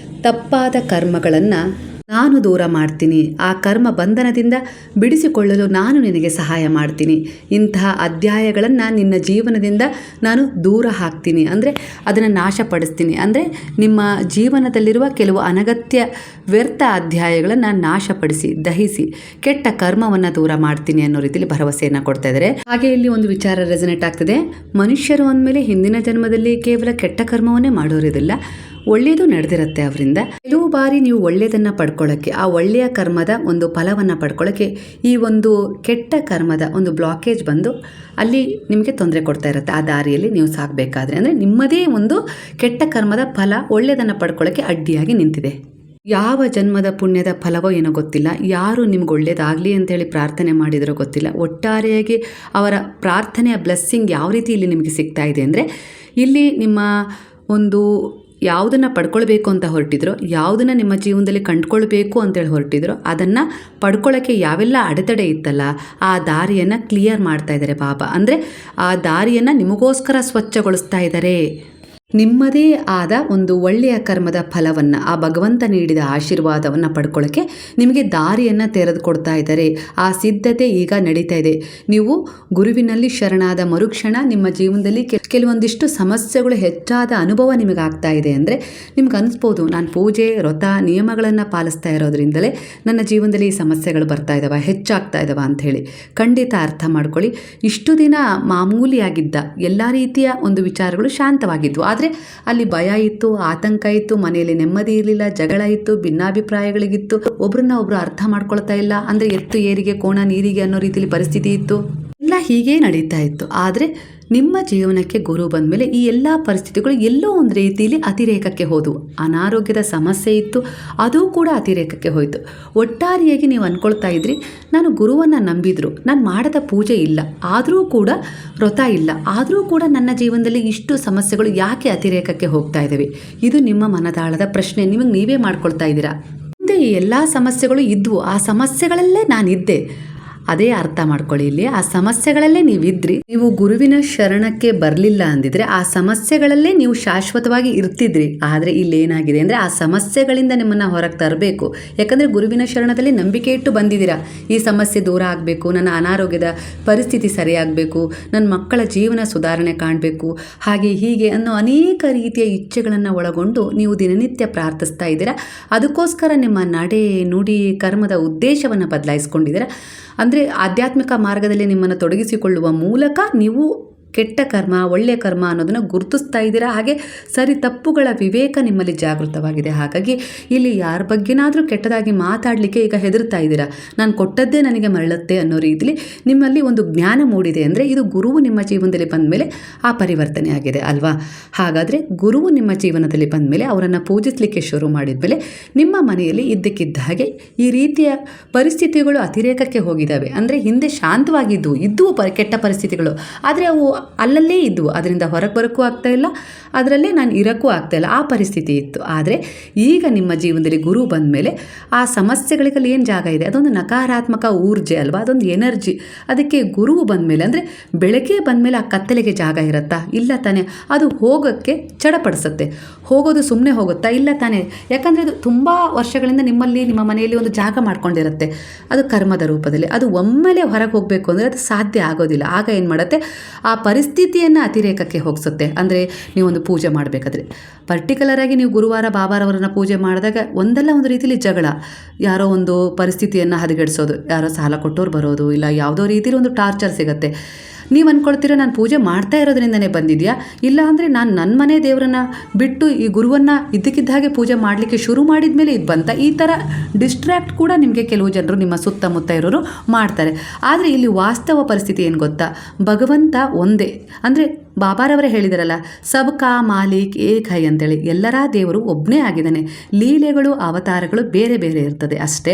ತಪ್ಪಾದ ಕರ್ಮಗಳನ್ನು ನಾನು ದೂರ ಮಾಡ್ತೀನಿ. ಆ ಕರ್ಮ ಬಂಧನದಿಂದ ಬಿಡಿಸಿಕೊಳ್ಳಲು ನಾನು ನಿನಗೆ ಸಹಾಯ ಮಾಡ್ತೀನಿ. ಇಂತಹ ಅಧ್ಯಾಯಗಳನ್ನು ನಿನ್ನ ಜೀವನದಿಂದ ನಾನು ದೂರ ಹಾಕ್ತೀನಿ, ಅಂದರೆ ಅದನ್ನು ನಾಶಪಡಿಸ್ತೀನಿ. ಅಂದರೆ ನಿಮ್ಮ ಜೀವನದಲ್ಲಿರುವ ಕೆಲವು ಅನಗತ್ಯ ವ್ಯರ್ಥ ಅಧ್ಯಾಯಗಳನ್ನು ನಾಶಪಡಿಸಿ, ದಹಿಸಿ, ಕೆಟ್ಟ ಕರ್ಮವನ್ನು ದೂರ ಮಾಡ್ತೀನಿ ಅನ್ನೋ ರೀತಿಯಲ್ಲಿ ಭರವಸೆಯನ್ನು ಕೊಡ್ತಾ ಇದ್ದಾರೆ. ಹಾಗೆ ಇಲ್ಲಿ ಒಂದು ವಿಚಾರ ರೆಸನೇಟ್ ಆಗ್ತದೆ. ಮನುಷ್ಯರು ಅಂದಮೇಲೆ ಹಿಂದಿನ ಜನ್ಮದಲ್ಲಿ ಕೇವಲ ಕೆಟ್ಟ ಕರ್ಮವನ್ನೇ ಮಾಡೋರಿದಿಲ್ಲ, ಒಳ್ಳೆಯದು ನಡೆದಿರುತ್ತೆ ಅವರಿಂದ. ಕೆಲವು ಬಾರಿ ನೀವು ಒಳ್ಳೆಯದನ್ನು ಪಡ್ಕೊಳ್ಳೋಕ್ಕೆ, ಆ ಒಳ್ಳೆಯ ಕರ್ಮದ ಒಂದು ಫಲವನ್ನು ಪಡ್ಕೊಳ್ಳೋಕ್ಕೆ ಈ ಒಂದು ಕೆಟ್ಟ ಕರ್ಮದ ಒಂದು ಬ್ಲಾಕೇಜ್ ಬಂದು ಅಲ್ಲಿ ನಿಮಗೆ ತೊಂದರೆ ಕೊಡ್ತಾ ಇರುತ್ತೆ. ಆ ದಾರಿಯಲ್ಲಿ ನೀವು ಸಾಗಬೇಕಾದ್ರೆ ಅಂದರೆ ನಿಮ್ಮದೇ ಒಂದು ಕೆಟ್ಟ ಕರ್ಮದ ಫಲ ಒಳ್ಳೆಯದನ್ನು ಪಡ್ಕೊಳ್ಳೋಕ್ಕೆ ಅಡ್ಡಿಯಾಗಿ ನಿಂತಿದೆ. ಯಾವ ಜನ್ಮದ ಪುಣ್ಯದ ಫಲವೋ ಏನೋ ಗೊತ್ತಿಲ್ಲ, ಯಾರು ನಿಮ್ಗೆ ಒಳ್ಳೇದಾಗಲಿ ಅಂತೇಳಿ ಪ್ರಾರ್ಥನೆ ಮಾಡಿದರೋ ಗೊತ್ತಿಲ್ಲ. ಒಟ್ಟಾರೆಯಾಗಿ ಅವರ ಪ್ರಾರ್ಥನೆಯ ಬ್ಲೆಸ್ಸಿಂಗ್ ಯಾವ ರೀತಿ ಇಲ್ಲಿ ನಿಮಗೆ ಸಿಗ್ತಾ ಇದೆ ಅಂದರೆ, ಇಲ್ಲಿ ನಿಮ್ಮ ಒಂದು ಯಾವುದನ್ನು ಪಡ್ಕೊಳ್ಬೇಕು ಅಂತ ಹೊರಟಿದ್ರೋ, ಯಾವುದನ್ನು ನಿಮ್ಮ ಜೀವನದಲ್ಲಿ ಕಂಡುಕೊಳ್ಬೇಕು ಅಂತೇಳಿ ಹೊರಟಿದ್ರೋ, ಅದನ್ನು ಪಡ್ಕೊಳ್ಳೋಕ್ಕೆ ಯಾವೆಲ್ಲ ಅಡೆತಡೆ ಇತ್ತಲ್ಲ ಆ ದಾರಿಯನ್ನು ಕ್ಲಿಯರ್ ಮಾಡ್ತಾ ಇದ್ದಾರೆ ಬಾಬಾ. ಅಂದರೆ ಆ ದಾರಿಯನ್ನು ನಿಮಗೋಸ್ಕರ ಸ್ವಚ್ಛಗೊಳಿಸ್ತಾ ಇದ್ದಾರೆ. ನಿಮ್ಮದೇ ಆದ ಒಂದು ಒಳ್ಳೆಯ ಕರ್ಮದ ಫಲವನ್ನು, ಆ ಭಗವಂತ ನೀಡಿದ ಆಶೀರ್ವಾದವನ್ನು ಪಡ್ಕೊಳ್ಳೋಕ್ಕೆ ನಿಮಗೆ ದಾರಿಯನ್ನು ತೆರೆದುಕೊಡ್ತಾ ಇದ್ದಾರೆ. ಆ ಸಿದ್ಧತೆ ಈಗ ನಡೀತಾ ಇದೆ. ನೀವು ಗುರುವಿನಲ್ಲಿ ಶರಣಾದ ಮರುಕ್ಷಣ ನಿಮ್ಮ ಜೀವನದಲ್ಲಿ ಕೆಲವೊಂದಿಷ್ಟು ಸಮಸ್ಯೆಗಳು ಹೆಚ್ಚಾದ ಅನುಭವ ನಿಮಗಾಗ್ತಾ ಇದೆ. ಅಂದರೆ ನಿಮ್ಗೆ ಅನಿಸ್ಬೋದು, ನಾನು ಪೂಜೆ ವ್ರತ ನಿಯಮಗಳನ್ನು ಪಾಲಿಸ್ತಾ ಇರೋದ್ರಿಂದಲೇ ನನ್ನ ಜೀವನದಲ್ಲಿ ಈ ಸಮಸ್ಯೆಗಳು ಬರ್ತಾ ಇದ್ದಾವೆ, ಹೆಚ್ಚಾಗ್ತಾ ಇದ್ದಾವೆ ಅಂಥೇಳಿ. ಖಂಡಿತ ಅರ್ಥ ಮಾಡ್ಕೊಳ್ಳಿ. ಇಷ್ಟು ದಿನ ಮಾಮೂಲಿಯಾಗಿದ್ದ ಎಲ್ಲ ರೀತಿಯ ಒಂದು ವಿಚಾರಗಳು ಶಾಂತವಾಗಿದ್ವು. ಆದರೆ ಅಲ್ಲಿ ಭಯ ಇತ್ತು, ಆತಂಕ ಇತ್ತು, ಮನೆಯಲ್ಲಿ ನೆಮ್ಮದಿ ಇರಲಿಲ್ಲ, ಜಗಳ ಇತ್ತು, ಭಿನ್ನಾಭಿಪ್ರಾಯಗಳಿಗಿತ್ತು, ಒಬ್ರನ್ನ ಒಬ್ರು ಅರ್ಥ ಮಾಡ್ಕೊಳ್ತಾ ಇಲ್ಲ, ಅಂದರೆ ಎತ್ತು ಏರಿಗೆ ಕೋಣ ನೀರಿಗೆ ಅನ್ನೋ ರೀತಿಯಲ್ಲಿ ಪರಿಸ್ಥಿತಿ ಇತ್ತು. ಎಲ್ಲ ಹೀಗೆ ನಡೀತಾ ಇತ್ತು. ಆದರೆ ನಿಮ್ಮ ಜೀವನಕ್ಕೆ ಗುರು ಬಂದ ಮೇಲೆ ಈ ಎಲ್ಲ ಪರಿಸ್ಥಿತಿಗಳು ಎಲ್ಲೋ ಒಂದು ರೀತಿಯಲ್ಲಿ ಅತಿರೇಕಕ್ಕೆ ಹೋದವು. ಅನಾರೋಗ್ಯದ ಸಮಸ್ಯೆ ಇತ್ತು, ಅದು ಕೂಡ ಅತಿರೇಕಕ್ಕೆ ಹೋಯಿತು. ಒಟ್ಟಾರೆಯಾಗಿ ನೀವು ಅಂದ್ಕೊಳ್ತಾ ಇದ್ರಿ, ನಾನು ಗುರುವನ್ನು ನಂಬಿದ್ರು, ನಾನು ಮಾಡದ ಪೂಜೆ ಇಲ್ಲ, ಆದರೂ ಕೂಡ ವ್ರತ ಇಲ್ಲ, ಆದರೂ ಕೂಡ ನನ್ನ ಜೀವನದಲ್ಲಿ ಇಷ್ಟು ಸಮಸ್ಯೆಗಳು ಯಾಕೆ ಅತಿರೇಕಕ್ಕೆ ಹೋಗ್ತಾ ಇದ್ದಾವೆ? ಇದು ನಿಮ್ಮ ಮನದಾಳದ ಪ್ರಶ್ನೆ, ನಿಮಗೆ ನೀವೇ ಮಾಡ್ಕೊಳ್ತಾ ಇದ್ದೀರಾ. ಮುಂದೆ ಈ ಎಲ್ಲ ಸಮಸ್ಯೆಗಳು ಇದ್ವು, ಆ ಸಮಸ್ಯೆಗಳಲ್ಲೇ ನಾನಿದ್ದೆ. ಅದೇ ಅರ್ಥ ಮಾಡ್ಕೊಳ್ಳಿ. ಇಲ್ಲಿ ಆ ಸಮಸ್ಯೆಗಳಲ್ಲೇ ನೀವಿದ್ರಿ, ನೀವು ಗುರುವಿನ ಶರಣಕ್ಕೆ ಬರಲಿಲ್ಲ ಅಂದಿದ್ರೆ ಆ ಸಮಸ್ಯೆಗಳಲ್ಲೇ ನೀವು ಶಾಶ್ವತವಾಗಿ ಇರ್ತಿದ್ರಿ. ಆದರೆ ಇಲ್ಲೇನಾಗಿದೆ ಅಂದರೆ ಆ ಸಮಸ್ಯೆಗಳಿಂದ ನಿಮ್ಮನ್ನು ಹೊರಗೆ ತರಬೇಕು. ಯಾಕಂದರೆ ಗುರುವಿನ ಶರಣದಲ್ಲಿ ನಂಬಿಕೆ ಇಟ್ಟು ಬಂದಿದ್ದೀರಾ. ಈ ಸಮಸ್ಯೆ ದೂರ ಆಗಬೇಕು, ನನ್ನ ಅನಾರೋಗ್ಯದ ಪರಿಸ್ಥಿತಿ ಸರಿಯಾಗಬೇಕು, ನನ್ನ ಮಕ್ಕಳ ಜೀವನ ಸುಧಾರಣೆ ಕಾಣಬೇಕು, ಹಾಗೆ ಹೀಗೆ ಅನ್ನೋ ಅನೇಕ ರೀತಿಯ ಇಚ್ಛೆಗಳನ್ನು ಒಳಗೊಂಡು ನೀವು ದಿನನಿತ್ಯ ಪ್ರಾರ್ಥಿಸ್ತಾ ಇದ್ದೀರಾ. ಅದಕ್ಕೋಸ್ಕರ ನಿಮ್ಮ ನಡೆ ನುಡಿ ಕರ್ಮದ ಉದ್ದೇಶವನ್ನು ಬದಲಾಯಿಸ್ಕೊಂಡಿದ್ದೀರಾ. ಅಂದರೆ ಆಧ್ಯಾತ್ಮಿಕ ಮಾರ್ಗದಲ್ಲಿ ನಿಮ್ಮನ್ನು ತೊಡಗಿಸಿಕೊಳ್ಳುವ ಮೂಲಕ ನೀವು ಕೆಟ್ಟ ಕರ್ಮ ಒಳ್ಳೆಯ ಕರ್ಮ ಅನ್ನೋದನ್ನು ಗುರುತಿಸ್ತಾ ಇದ್ದೀರಾ. ಹಾಗೆ ಸರಿ ತಪ್ಪುಗಳ ವಿವೇಕ ನಿಮ್ಮಲ್ಲಿ ಜಾಗೃತವಾಗಿದೆ. ಹಾಗಾಗಿ ಇಲ್ಲಿ ಯಾರ ಬಗ್ಗೆನಾದರೂ ಕೆಟ್ಟದಾಗಿ ಮಾತಾಡಲಿಕ್ಕೆ ಈಗ ಹೆದರ್ತಾ ಇದ್ದೀರಾ. ನಾನು ಕೊಟ್ಟದ್ದೇ ನನಗೆ ಮರಳುತ್ತೆ ಅನ್ನೋ ರೀತಿಲಿ ನಿಮ್ಮಲ್ಲಿ ಒಂದು ಜ್ಞಾನ ಮೂಡಿದೆ. ಅಂದರೆ ಇದು ಗುರುವು ನಿಮ್ಮ ಜೀವನದಲ್ಲಿ ಬಂದ ಮೇಲೆ ಆ ಪರಿವರ್ತನೆ ಆಗಿದೆ ಅಲ್ವಾ? ಹಾಗಾದರೆ ಗುರುವು ನಿಮ್ಮ ಜೀವನದಲ್ಲಿ ಬಂದ ಮೇಲೆ ಅವರನ್ನು ಪೂಜಿಸಲಿಕ್ಕೆ ಶುರು ಮಾಡಿದ ಮೇಲೆ ನಿಮ್ಮ ಮನೆಯಲ್ಲಿ ಇದ್ದಕ್ಕಿದ್ದ ಹಾಗೆ ಈ ರೀತಿಯ ಪರಿಸ್ಥಿತಿಗಳು ಅತಿರೇಕಕ್ಕೆ ಹೋಗಿದ್ದಾವೆ. ಅಂದರೆ ಹಿಂದೆ ಶಾಂತವಾಗಿದ್ದು ಕೆಟ್ಟ ಪರಿಸ್ಥಿತಿಗಳು, ಆದರೆ ಅವು ಅಲ್ಲಲ್ಲೇ ಇದ್ವು, ಅದರಿಂದ ಹೊರಗೆ ಬರೋಕ್ಕೂ ಆಗ್ತಾಯಿಲ್ಲ, ಅದರಲ್ಲೇ ನಾನು ಇರೋಕ್ಕೂ ಆಗ್ತಾಯಿಲ್ಲ, ಆ ಪರಿಸ್ಥಿತಿ ಇತ್ತು. ಆದರೆ ಈಗ ನಿಮ್ಮ ಜೀವನದಲ್ಲಿ ಗುರು ಬಂದ ಮೇಲೆ ಆ ಸಮಸ್ಯೆಗಳಿಗಲ್ಲಿ ಏನು ಜಾಗ ಇದೆ, ಅದೊಂದು ನಕಾರಾತ್ಮಕ ಊರ್ಜೆ ಅಲ್ವಾ, ಅದೊಂದು ಎನರ್ಜಿ. ಅದಕ್ಕೆ ಗುರು ಬಂದಮೇಲೆ ಅಂದರೆ ಬೆಳಗ್ಗೆ ಬಂದಮೇಲೆ ಆ ಕತ್ತಲೆಗೆ ಜಾಗ ಇರುತ್ತಾ? ಇಲ್ಲ ತಾನೇ. ಅದು ಹೋಗೋಕ್ಕೆ ಚಡಪಡಿಸುತ್ತೆ. ಹೋಗೋದು ಸುಮ್ಮನೆ ಹೋಗುತ್ತಾ? ಇಲ್ಲ ತಾನೇ. ಯಾಕಂದರೆ ಅದು ತುಂಬ ವರ್ಷಗಳಿಂದ ನಿಮ್ಮಲ್ಲಿ, ನಿಮ್ಮ ಮನೆಯಲ್ಲಿ ಒಂದು ಜಾಗ ಮಾಡ್ಕೊಂಡಿರುತ್ತೆ, ಅದು ಕರ್ಮದ ರೂಪದಲ್ಲಿ. ಅದು ಒಮ್ಮೆಲೆ ಹೊರಗೆ ಹೋಗಬೇಕು ಅಂದರೆ ಅದು ಸಾಧ್ಯ ಆಗೋದಿಲ್ಲ. ಆಗ ಏನು ಮಾಡುತ್ತೆ, ಆ ಪರಿಸ್ಥಿತಿಯನ್ನು ಅತಿರೇಕಕ್ಕೆ ಹೋಗಿಸುತ್ತೆ. ಅಂದರೆ ನೀವೊಂದು ಪೂಜೆ ಮಾಡಬೇಕಾದ್ರೆ ಪರ್ಟಿಕ್ಯುಲರಾಗಿ ನೀವು ಗುರುವಾರ ಬಾಬಾರವರನ್ನ ಪೂಜೆ ಮಾಡಿದಾಗ ಒಂದಲ್ಲ ಒಂದು ರೀತಿಯಲ್ಲಿ ಜಗಳ, ಯಾರೋ ಒಂದು ಪರಿಸ್ಥಿತಿಯನ್ನು ಹದಗೆಡಿಸೋದು, ಯಾರೋ ಸಾಲ ಕೊಟ್ಟೋರು ಬರೋದು, ಇಲ್ಲ ಯಾವುದೋ ರೀತಿಯಲ್ಲಿ ಒಂದು ಟಾರ್ಚರ್ ಸಿಗುತ್ತೆ. ನೀವು ಅಂದ್ಕೊಳ್ತೀರ ನಾನು ಪೂಜೆ ಮಾಡ್ತಾ ಇರೋದ್ರಿಂದನೇ ಬಂದಿದೆಯಾ, ಇಲ್ಲ ಅಂದರೆ ನಾನು ನನ್ನ ಮನೆ ದೇವರನ್ನ ಬಿಟ್ಟು ಈ ಗುರುವನ್ನು ಇದ್ದಕ್ಕಿದ್ದ ಹಾಗೆ ಪೂಜೆ ಮಾಡಲಿಕ್ಕೆ ಶುರು ಮಾಡಿದ ಮೇಲೆ ಇದು ಬಂತ, ಈ ಥರ ಡಿಸ್ಟ್ರ್ಯಾಕ್ಟ್ ಕೂಡ ನಿಮಗೆ ಕೆಲವು ಜನರು ನಿಮ್ಮ ಸುತ್ತಮುತ್ತ ಇರೋರು ಮಾಡ್ತಾರೆ. ಆದರೆ ಇಲ್ಲಿ ವಾಸ್ತವ ಪರಿಸ್ಥಿತಿ ಏನು ಗೊತ್ತಾ, ಭಗವಂತ ಒಂದೇ. ಅಂದರೆ ಬಾಬಾರವರೇ ಹೇಳಿದಾರಲ್ಲ, ಸಬ್ ಕಾ ಮಾಲೀಕ್ ಏಕ್ ಹೈ ಅಂತೇಳಿ, ಎಲ್ಲರ ದೇವರು ಒಬ್ಬನೇ ಆಗಿದ್ದಾನೆ, ಲೀಲೆಗಳು ಅವತಾರಗಳು ಬೇರೆ ಬೇರೆ ಇರ್ತದೆ ಅಷ್ಟೇ.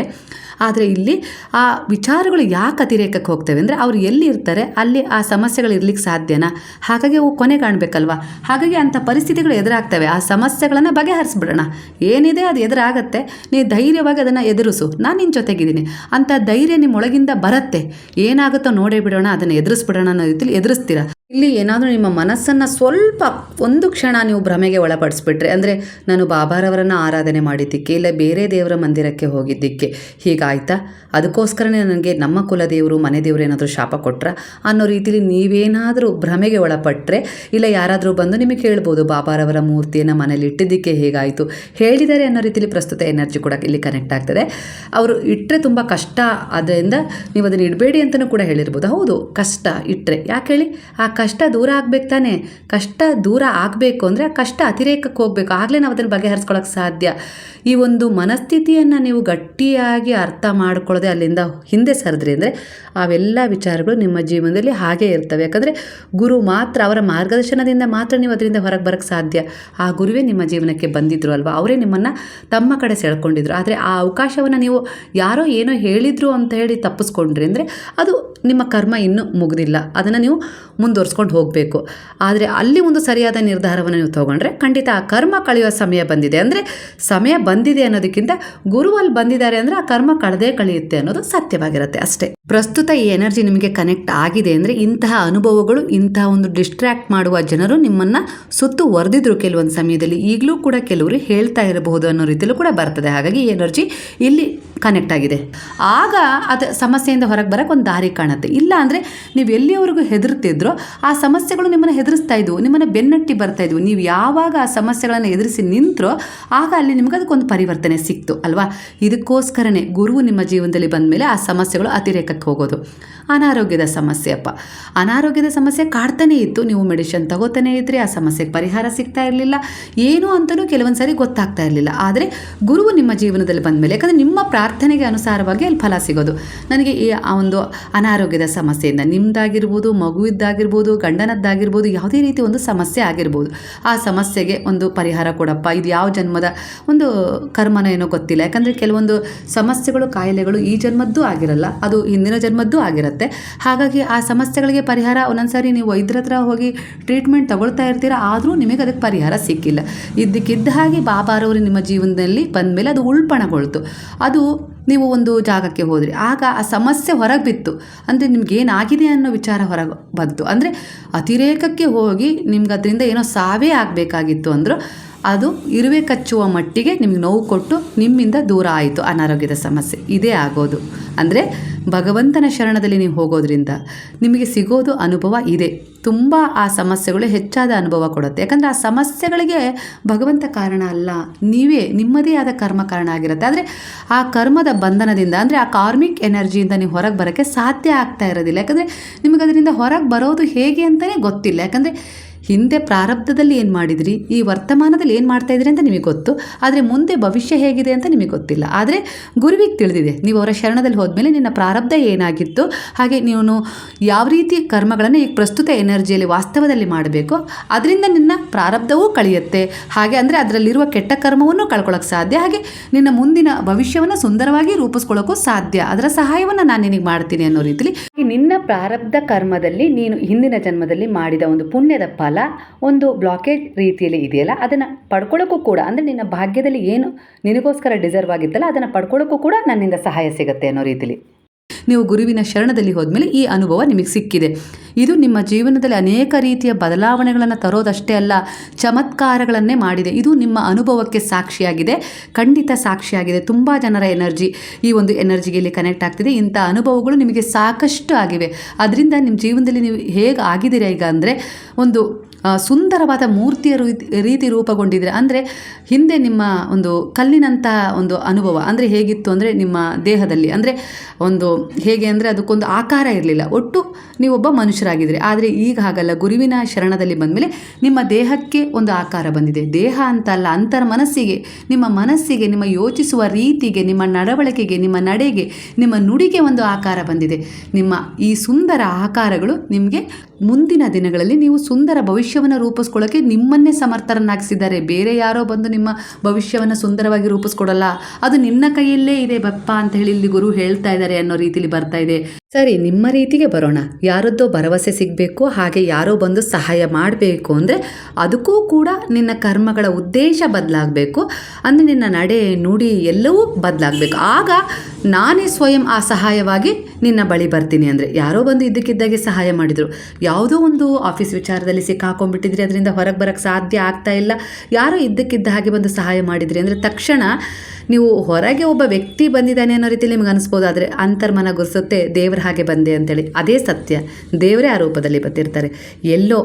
ಆದರೆ ಇಲ್ಲಿ ಆ ವಿಚಾರಗಳು ಯಾಕೆ ಅತಿರೇಕಕ್ಕೆ ಹೋಗ್ತವೆ ಅಂದರೆ ಅವ್ರು ಎಲ್ಲಿ ಇರ್ತಾರೆ ಅಲ್ಲಿ ಆ ಸಮಸ್ಯೆಗಳು ಇರ್ಲಿಕ್ಕೆ ಸಾಧ್ಯನಾ? ಹಾಗಾಗಿ ಅವು ಕೊನೆ ಕಾಣಬೇಕಲ್ವ. ಹಾಗಾಗಿ ಅಂಥ ಪರಿಸ್ಥಿತಿಗಳು ಎದುರಾಗ್ತವೆ. ಆ ಸಮಸ್ಯೆಗಳನ್ನು ಬಗೆಹರಿಸ್ಬಿಡೋಣ, ಏನಿದೆ ಅದು ಎದುರಾಗತ್ತೆ, ನೀವು ಧೈರ್ಯವಾಗಿ ಅದನ್ನು ಎದುರಿಸು, ನಾನು ನಿನ್ನ ಜೊತೆಗಿದ್ದೀನಿ ಅಂಥ ಧೈರ್ಯ ನಿಮ್ಮೊಳಗಿಂದ ಬರುತ್ತೆ. ಏನಾಗುತ್ತೋ ನೋಡೇ ಬಿಡೋಣ, ಅದನ್ನು ಎದುರಿಸ್ಬಿಡೋಣ ಅನ್ನೋ ರೀತಿಯಲ್ಲಿ ಎದುರಿಸ್ತೀರಾ. ಇಲ್ಲಿ ಏನಾದರೂ ನಿಮ್ಮ ಮನಸ್ಸನ್ನು ಸ್ವಲ್ಪ ಒಂದು ಕ್ಷಣ ನೀವು ಭ್ರಮೆಗೆ ಒಳಪಡಿಸ್ಬಿಟ್ರೆ, ಅಂದರೆ ನಾನು ಬಾಬಾರವರನ್ನು ಆರಾಧನೆ ಮಾಡಿದ್ದಕ್ಕೆ, ಇಲ್ಲ ಬೇರೆ ದೇವರ ಮಂದಿರಕ್ಕೆ ಹೋಗಿದ್ದಕ್ಕೆ ಹೀಗಾಯ್ತಾ, ಅದಕ್ಕೋಸ್ಕರನೇ ನನಗೆ ನಮ್ಮ ಕುಲದೇವರು ಮನೆ ದೇವರು ಏನಾದರೂ ಶಾಪ ಕೊಟ್ರ ಅನ್ನೋ ರೀತಿಯಲ್ಲಿ ನೀವೇನಾದರೂ ಭ್ರಮೆಗೆ ಒಳಪಟ್ಟರೆ, ಇಲ್ಲ ಯಾರಾದರೂ ಬಂದು ನಿಮಗೆ ಹೇಳ್ಬೋದು ಬಾಬಾರವರ ಮೂರ್ತಿಯನ್ನು ಮನೇಲಿ ಇಟ್ಟಿದ್ದಕ್ಕೆ ಹೇಗಾಯಿತು ಹೇಳಿದ್ದಾರೆ ಅನ್ನೋ ರೀತಿಯಲ್ಲಿ ಪ್ರಸ್ತುತ ಎನರ್ಜಿ ಕೂಡ ಇಲ್ಲಿ ಕನೆಕ್ಟ್ ಆಗ್ತದೆ. ಅವರು ಇಟ್ಟರೆ ತುಂಬ ಕಷ್ಟ, ಅದರಿಂದ ನೀವು ಅದನ್ನು ಇಡಬೇಡಿ ಅಂತಲೂ ಕೂಡ ಹೇಳಿರ್ಬೋದು. ಹೌದು, ಕಷ್ಟ ಇಟ್ಟರೆ ಯಾಕೆ ಹೇಳಿ, ಆ ಕಷ್ಟ ದೂರ ಆಗಬೇಕು ತಾನೇ. ಕಷ್ಟ ದೂರ ಆಗಬೇಕು ಅಂದರೆ ಆ ಕಷ್ಟ ಅತಿರೇಕಕ್ಕೆ ಹೋಗಬೇಕು, ಆಗಲೇ ನಾವು ಅದನ್ನು ಬಗೆಹರಿಸ್ಕೊಳ್ಳೋಕೆ ಸಾಧ್ಯ. ಈ ಒಂದು ಮನಸ್ಥಿತಿಯನ್ನು ನೀವು ಗಟ್ಟಿಯಾಗಿ ಅರ್ಥ ಮಾಡ್ಕೊಳ್ಳೋದೆ ಅಲ್ಲಿಂದ ಹಿಂದೆ ಸರಿದ್ರಿ ಅಂದರೆ ಅವೆಲ್ಲ ವಿಚಾರಗಳು ನಿಮ್ಮ ಜೀವನದಲ್ಲಿ ಹಾಗೇ ಇರ್ತವೆ. ಯಾಕಂದರೆ ಗುರು ಮಾತ್ರ, ಅವರ ಮಾರ್ಗದರ್ಶನದಿಂದ ಮಾತ್ರ ನೀವು ಅದರಿಂದ ಹೊರಗೆ ಬರೋಕ್ಕೆ ಸಾಧ್ಯ. ಆ ಗುರುವೇ ನಿಮ್ಮ ಜೀವನಕ್ಕೆ ಬಂದಿದ್ರು ಅಲ್ವಾ, ಅವರೇ ನಿಮ್ಮನ್ನು ತಮ್ಮ ಕಡೆ ಸೆಳ್ಕೊಂಡಿದ್ರು. ಆದರೆ ಆ ಅವಕಾಶವನ್ನು ನೀವು ಯಾರೋ ಏನೋ ಹೇಳಿದರು ಅಂತ ಹೇಳಿ ತಪ್ಪಿಸ್ಕೊಂಡ್ರಿ ಅಂದರೆ ಅದು ನಿಮ್ಮ ಕರ್ಮ ಇನ್ನೂ ಮುಗಿದಿಲ್ಲ, ಅದನ್ನು ನೀವು ಮುಂದುವರ್ಸ್ಕೊಂಡು ಹೋಗಬೇಕು. ಆದರೆ ಅಲ್ಲಿ ಒಂದು ಸರಿಯಾದ ನಿರ್ಧಾರವನ್ನು ನೀವು ತೊಗೊಂಡ್ರೆ ಖಂಡಿತ ಆ ಕರ್ಮ ಕಳೆಯುವ ಸಮಯ ಬಂದಿದೆ. ಅಂದರೆ ಸಮಯ ಬಂದಿದೆ ಅನ್ನೋದಕ್ಕಿಂತ ಗುರುವಲ್ಲಿ ಬಂದಿದ್ದಾರೆ ಅಂದರೆ ಆ ಕರ್ಮ ಕಳೆದೇ ಕಳೆಯುತ್ತೆ ಅನ್ನೋದು ಸತ್ಯವಾಗಿರುತ್ತೆ ಅಷ್ಟೇ. ಪ್ರಸ್ತುತ ಈ ಎನರ್ಜಿ ನಿಮಗೆ ಕನೆಕ್ಟ್ ಆಗಿದೆ ಅಂದರೆ ಇಂತಹ ಅನುಭವಗಳು, ಇಂತಹ ಒಂದು ಡಿಸ್ಟ್ರ್ಯಾಕ್ಟ್ ಮಾಡುವ ಜನರು ನಿಮ್ಮನ್ನು ಸುತ್ತುವರೆದಿದ್ರು ಕೆಲವೊಂದು ಸಮಯದಲ್ಲಿ, ಈಗಲೂ ಕೂಡ ಕೆಲವರು ಹೇಳ್ತಾ ಇರಬಹುದು ಅನ್ನೋ ರೀತಿಯಲ್ಲೂ ಕೂಡ ಬರ್ತದೆ. ಹಾಗಾಗಿ ಈ ಎನರ್ಜಿ ಇಲ್ಲಿ ಕನೆಕ್ಟ್ ಆಗಿದೆ. ಆಗ ಅದು ಸಮಸ್ಯೆಯಿಂದ ಹೊರಗೆ ಬರೋಕ್ಕೆ ಒಂದು ದಾರಿ ಕಾಣುತ್ತೆ. ಇಲ್ಲ ಅಂದರೆ ನೀವು ಎಲ್ಲಿಯವರೆಗೂ ಹೆದರ್ತಿದ್ರೋ ಆ ಸಮಸ್ಯೆಗಳು ನಿಮ್ಮನ್ನು ಹೆದರಿಸ್ತಾ ಇದ್ವು, ನಿಮ್ಮನ್ನು ಬೆನ್ನಟ್ಟಿ ಬರ್ತಾ ಇದ್ವು. ನೀವು ಯಾವಾಗ ಆ ಸಮಸ್ಯೆಗಳನ್ನು ಎದುರಿಸಿ ನಿಂತರೋ ಆಗ ಅಲ್ಲಿ ನಿಮ್ಗೆ ಅದಕ್ಕೊಂದು ಪರಿವರ್ತನೆ ಸಿಕ್ತು ಅಲ್ವಾ. ಇದಕ್ಕೋಸ್ಕರನೇ ಗುರು ನಿಮ್ಮ ಜೀವನದಲ್ಲಿ ಬಂದ ಮೇಲೆ ಆ ಸಮಸ್ಯೆಗಳು ಅತಿರೇಕಕ್ಕೆ ಹೋಗೋದು. ಅನಾರೋಗ್ಯದ ಸಮಸ್ಯೆ ಅಪ್ಪ, ಅನಾರೋಗ್ಯದ ಸಮಸ್ಯೆ ಕಾಡ್ತಾನೇ ಇತ್ತು, ನೀವು ಮೆಡಿಷನ್ ತಗೋತಾನೆ ಇದ್ರಿ, ಆ ಸಮಸ್ಯೆಗೆ ಪರಿಹಾರ ಸಿಗ್ತಾ ಇರಲಿಲ್ಲ, ಏನು ಅಂತಲೂ ಕೆಲವೊಂದು ಸಾರಿ ಗೊತ್ತಾಗ್ತಾ ಇರಲಿಲ್ಲ. ಆದರೆ ಗುರುವು ನಿಮ್ಮ ಜೀವನದಲ್ಲಿ ಬಂದ ಮೇಲೆ, ಯಾಕಂದರೆ ನಿಮ್ಮ ಪ್ರಾರ್ಥನೆಗೆ ಅನುಸಾರವಾಗಿ ಅಲ್ಲಿ ಫಲ ಸಿಗೋದು. ನನಗೆ ಈ ಆ ಒಂದು ಅನಾರೋಗ್ಯದ ಸಮಸ್ಯೆಯಿಂದ, ನಿಮ್ಮದಾಗಿರ್ಬೋದು, ಮಗುವಿದ್ದಾಗಿರ್ಬೋದು, ಗಂಡನದ್ದಾಗಿರ್ಬೋದು, ಯಾವುದೇ ರೀತಿ ಒಂದು ಸಮಸ್ಯೆ ಆಗಿರ್ಬೋದು, ಆ ಸಮಸ್ಯೆಗೆ ಒಂದು ಪರಿಹಾರ ಕೊಡಪ್ಪ, ಇದು ಯಾವ ಜನ್ಮದ ಒಂದು ಕರ್ಮನ ಏನೋ ಗೊತ್ತಿಲ್ಲ. ಯಾಕಂದರೆ ಕೆಲವೊಂದು ಸಮಸ್ಯೆಗಳು, ಕಾಯಿಲೆಗಳು ಈ ಜನ್ಮದ್ದು ಆಗಿರಲ್ಲ, ಅದು ಹಿಂದಿನ ಜನ್ಮದ್ದು ಆಗಿರುತ್ತೆ. ಹಾಗಾಗಿ ಆ ಸಮಸ್ಯೆಗಳಿಗೆ ಪರಿಹಾರ ಒಂದೊಂದ್ಸಾರಿ ನೀವು ವೈದ್ಯರ ಹತ್ರ ಹೋಗಿ ಟ್ರೀಟ್ಮೆಂಟ್ ತಗೊಳ್ತಾ ಇರ್ತೀರ, ಆದರೂ ನಿಮಗೆ ಅದಕ್ಕೆ ಪರಿಹಾರ ಸಿಕ್ಕಿಲ್ಲ. ಇದ್ದಕ್ಕಿದ್ದ ಹಾಗೆ ಬಾಬಾರವರು ನಿಮ್ಮ ಜೀವನದಲ್ಲಿ ಬಂದ ಮೇಲೆ ಅದು ಉಳ್ಪಣಗೊಳ್ತು. ಅದು ನೀವು ಒಂದು ಜಾಗಕ್ಕೆ ಹೋದ್ರಿ, ಆಗ ಆ ಸಮಸ್ಯೆ ಹೊರಗೆ ಬಿತ್ತು. ಅಂದರೆ ನಿಮ್ಗೇನಾಗಿದೆ ಅನ್ನೋ ವಿಚಾರ ಹೊರಗೆ ಬಂತು. ಅಂದರೆ ಅತಿರೇಕಕ್ಕೆ ಹೋಗಿ ನಿಮ್ಗೆ ಅದರಿಂದ ಏನೋ ಸಾವೇ ಆಗಬೇಕಾಗಿತ್ತು ಅಂದರೂ ಅದು ಇರುವೆ ಕಚ್ಚುವ ಮಟ್ಟಿಗೆ ನಿಮ್ಗೆ ನೋವು ಕೊಟ್ಟು ನಿಮ್ಮಿಂದ ದೂರ ಆಯಿತು ಅನಾರೋಗ್ಯದ ಸಮಸ್ಯೆ. ಇದೇ ಆಗೋದು. ಅಂದರೆ ಭಗವಂತನ ಶರಣದಲ್ಲಿ ನೀವು ಹೋಗೋದ್ರಿಂದ ನಿಮಗೆ ಸಿಗೋದು ಅನುಭವ ಇದೆ. ತುಂಬ ಆ ಸಮಸ್ಯೆಗಳು ಹೆಚ್ಚಾದ ಅನುಭವ ಕೊಡುತ್ತೆ. ಯಾಕಂದರೆ ಆ ಸಮಸ್ಯೆಗಳಿಗೆ ಭಗವಂತ ಕಾರಣ ಅಲ್ಲ, ನೀವೇ ನಿಮ್ಮದೇ ಆದ ಕರ್ಮ ಕಾರಣ ಆಗಿರುತ್ತೆ. ಆದರೆ ಆ ಕರ್ಮದ ಬಂಧನದಿಂದ, ಅಂದರೆ ಆ ಕಾರ್ಮಿಕ್ ಎನರ್ಜಿಯಿಂದ ನೀವು ಹೊರಗೆ ಬರೋಕ್ಕೆ ಸಾಧ್ಯ ಆಗ್ತಾ ಇರೋದಿಲ್ಲ. ಯಾಕಂದರೆ ನಿಮಗೆ ಅದರಿಂದ ಹೊರಗೆ ಬರೋದು ಹೇಗೆ ಅಂತಲೇ ಗೊತ್ತಿಲ್ಲ. ಯಾಕಂದರೆ ಹಿಂದೆ ಪ್ರಾರಬ್ಧದಲ್ಲಿ ಏನು ಮಾಡಿದಿರಿ, ಈ ವರ್ತಮಾನದಲ್ಲಿ ಏನು ಮಾಡ್ತಾ ಇದ್ದೀರಿ ಅಂತ ನಿಮಗೆ ಗೊತ್ತು. ಆದರೆ ಮುಂದೆ ಭವಿಷ್ಯ ಹೇಗಿದೆ ಅಂತ ನಿಮಗೆ ಗೊತ್ತಿಲ್ಲ. ಆದರೆ ಗುರುವಿಗೆ ತಿಳಿದಿದೆ. ನೀವು ಅವರ ಶರಣದಲ್ಲಿ ಹೋದ್ಮೇಲೆ ನಿನ್ನ ಪ್ರಾರಬ್ಧ ಏನಾಗಿತ್ತು, ಹಾಗೆ ನೀವು ಯಾವ ರೀತಿ ಕರ್ಮಗಳನ್ನು ಈಗ ಪ್ರಸ್ತುತ ಎನರ್ಜಿಯಲ್ಲಿ ವಾಸ್ತವದಲ್ಲಿ ಮಾಡಬೇಕು, ಅದರಿಂದ ನಿನ್ನ ಪ್ರಾರಬ್ಧವೂ ಕಳೆಯುತ್ತೆ. ಹಾಗೆ ಅಂದರೆ ಅದರಲ್ಲಿರುವ ಕೆಟ್ಟ ಕರ್ಮವನ್ನು ಕಳ್ಕೊಳ್ಳೋಕೆ ಸಾಧ್ಯ. ಹಾಗೆ ನಿನ್ನ ಮುಂದಿನ ಭವಿಷ್ಯವನ್ನು ಸುಂದರವಾಗಿ ರೂಪಿಸ್ಕೊಳ್ಳೋಕ್ಕೂ ಸಾಧ್ಯ. ಅದರ ಸಹಾಯವನ್ನು ನಾನು ನಿನಗೆ ಮಾಡ್ತೀನಿ ಅನ್ನೋ ರೀತಿಲಿ ನಿನ್ನ ಪ್ರಾರಬ್ಧ ಕರ್ಮದಲ್ಲಿ ನೀನು ಹಿಂದಿನ ಜನ್ಮದಲ್ಲಿ ಮಾಡಿದ ಒಂದು ಪುಣ್ಯದ ಫಲ ಒಂದು ಬ್ಲಾಕೇಜ್ ರೀತಿಯಲ್ಲಿ ಇದೆಯಲ್ಲ, ಅದನ್ನು ಪಡ್ಕೊಳ್ಳೋಕ್ಕೂ ಕೂಡ, ಅಂದರೆ ನಿನ್ನ ಭಾಗ್ಯದಲ್ಲಿ ಏನು ನಿನಗೋಸ್ಕರ ಡಿಸರ್ವ್ ಆಗಿತ್ತಲ್ಲ ಅದನ್ನು ಪಡ್ಕೊಳ್ಳೋಕ್ಕೂ ಕೂಡ ನನ್ನಿಂದ ಸಹಾಯ ಸಿಗುತ್ತೆ ಅನ್ನೋ ರೀತಿಲಿ ನೀವು ಗುರುವಿನ ಶರಣದಲ್ಲಿ ಹೋದ್ಮೇಲೆ ಈ ಅನುಭವ ನಿಮಗೆ ಸಿಕ್ಕಿದೆ. ಇದು ನಿಮ್ಮ ಜೀವನದಲ್ಲಿ ಅನೇಕ ರೀತಿಯ ಬದಲಾವಣೆಗಳನ್ನು ತರೋದಷ್ಟೇ ಅಲ್ಲ, ಚಮತ್ಕಾರಗಳನ್ನೇ ಮಾಡಿದೆ. ಇದು ನಿಮ್ಮ ಅನುಭವಕ್ಕೆ ಸಾಕ್ಷಿಯಾಗಿದೆ, ಖಂಡಿತ ಸಾಕ್ಷಿಯಾಗಿದೆ. ತುಂಬ ಜನರ ಎನರ್ಜಿ ಈ ಒಂದು ಎನರ್ಜಿಗೆ ಇಲ್ಲಿ ಕನೆಕ್ಟ್ ಆಗ್ತಿದೆ. ಇಂಥ ಅನುಭವಗಳು ನಿಮಗೆ ಸಾಕಷ್ಟು ಆಗಿವೆ. ಅದರಿಂದ ನಿಮ್ಮ ಜೀವನದಲ್ಲಿ ನೀವು ಹೇಗೆ ಆಗಿದ್ದೀರಾ ಈಗ ಅಂದರೆ ಒಂದು ಸುಂದರವಾದ ಮೂರ್ತಿಯ ರೀತಿ ರೂಪುಗೊಂಡಿದ್ರೆ. ಅಂದರೆ ಹಿಂದೆ ನಿಮ್ಮ ಒಂದು ಕಲ್ಲಿನಂಥ ಒಂದು ಅನುಭವ ಅಂದರೆ ಹೇಗಿತ್ತು ಅಂದರೆ ನಿಮ್ಮ ದೇಹದಲ್ಲಿ ಅಂದರೆ ಒಂದು ಹೇಗೆ ಅಂದರೆ ಅದಕ್ಕೊಂದು ಆಕಾರ ಇರಲಿಲ್ಲ, ಒಟ್ಟು ನೀವೊಬ್ಬ ಮನುಷ್ಯರಾಗಿದ್ದರೆ. ಆದರೆ ಈಗ ಹಾಗಲ್ಲ, ಗುರುವಿನ ಶರಣದಲ್ಲಿ ಬಂದಮೇಲೆ ನಿಮ್ಮ ದೇಹಕ್ಕೆ ಒಂದು ಆಕಾರ ಬಂದಿದೆ. ದೇಹ ಅಂತಲ್ಲ, ಮನಸ್ಸಿಗೆ, ನಿಮ್ಮ ಮನಸ್ಸಿಗೆ, ನಿಮ್ಮ ಯೋಚಿಸುವ ರೀತಿಗೆ, ನಿಮ್ಮ ನಡವಳಿಕೆಗೆ, ನಿಮ್ಮ ನಡೆಗೆ, ನಿಮ್ಮ ನುಡಿಗೆ ಒಂದು ಆಕಾರ ಬಂದಿದೆ. ನಿಮ್ಮ ಈ ಸುಂದರ ಆಕಾರಗಳು ನಿಮಗೆ ಮುಂದಿನ ದಿನಗಳಲ್ಲಿ ನೀವು ಸುಂದರ ಭವಿಷ್ಯವನ್ನು ರೂಪಿಸ್ಕೊಳ್ಳೋಕ್ಕೆ ನಿಮ್ಮನ್ನೇ ಸಮರ್ಥರನ್ನಾಗಿಸಿದ್ದಾರೆ. ಬೇರೆ ಯಾರೋ ಬಂದು ನಿಮ್ಮ ಭವಿಷ್ಯವನ್ನು ಸುಂದರವಾಗಿ ರೂಪಿಸ್ಕೊಡಲ್ಲ, ಅದು ನಿನ್ನ ಕೈಯಲ್ಲೇ ಇದೆ ಬಪ್ಪ ಅಂತ ಹೇಳಿ ಇಲ್ಲಿ ಗುರು ಹೇಳ್ತಾ ಇದ್ದಾರೆ ಅನ್ನೋ ರೀತಿಲಿ ಬರ್ತಾ ಇದೆ. ಸರಿ, ನಿಮ್ಮ ರೀತಿಗೆ ಬರೋಣ. ಯಾರದ್ದೋ ಭರವಸೆ ಸಿಗಬೇಕು, ಹಾಗೆ ಯಾರೋ ಬಂದು ಸಹಾಯ ಮಾಡಬೇಕು ಅಂದರೆ ಅದಕ್ಕೂ ಕೂಡ ನಿನ್ನ ಕರ್ಮಗಳ ಉದ್ದೇಶ ಬದಲಾಗಬೇಕು. ಅಂದರೆ ನಿನ್ನ ನಡೆ ನುಡಿ ಎಲ್ಲವೂ ಬದಲಾಗಬೇಕು. ಆಗ ನಾನೇ ಸ್ವಯಂ ಆ ಸಹಾಯವಾಗಿ ನಿನ್ನ ಬಳಿ ಬರ್ತೀನಿ. ಅಂದರೆ ಯಾರೋ ಬಂದು ಇದ್ದಕ್ಕಿದ್ದಾಗೆ ಸಹಾಯ ಮಾಡಿದರು, ಯಾವುದೋ ಒಂದು ಆಫೀಸ್ ವಿಚಾರದಲ್ಲಿ ಸಿಕ್ಕಾಕೊಂಡ್ಬಿಟ್ಟಿದ್ರಿ, ಅದರಿಂದ ಹೊರಗೆ ಬರೋಕ್ಕೆ ಸಾಧ್ಯ ಆಗ್ತಾ ಇಲ್ಲ, ಯಾರೋ ಇದ್ದಕ್ಕಿದ್ದ ಹಾಗೆ ಬಂದು ಸಹಾಯ ಮಾಡಿದ್ರಿ ಅಂದರೆ ತಕ್ಷಣ ನೀವು ಹೊರಗೆ ಒಬ್ಬ ವ್ಯಕ್ತಿ ಬಂದಿದ್ದಾನೆ ಅನ್ನೋ ರೀತಿಯಲ್ಲಿ ನಿಮ್ಗೆ ಅನಿಸ್ಬೋದು. ಆದರೆ ಅಂತರ್ಮನ ಗುರುಸುತ್ತೆ ದೇವರ ಹಾಗೆ ಬಂದೆ ಅಂತೇಳಿ. ಅದೇ ಸತ್ಯ, ದೇವರೇ ಆ ರೂಪದಲ್ಲಿ ಬಂದಿರ್ತಾರೆ. ಎಲ್ಲೋ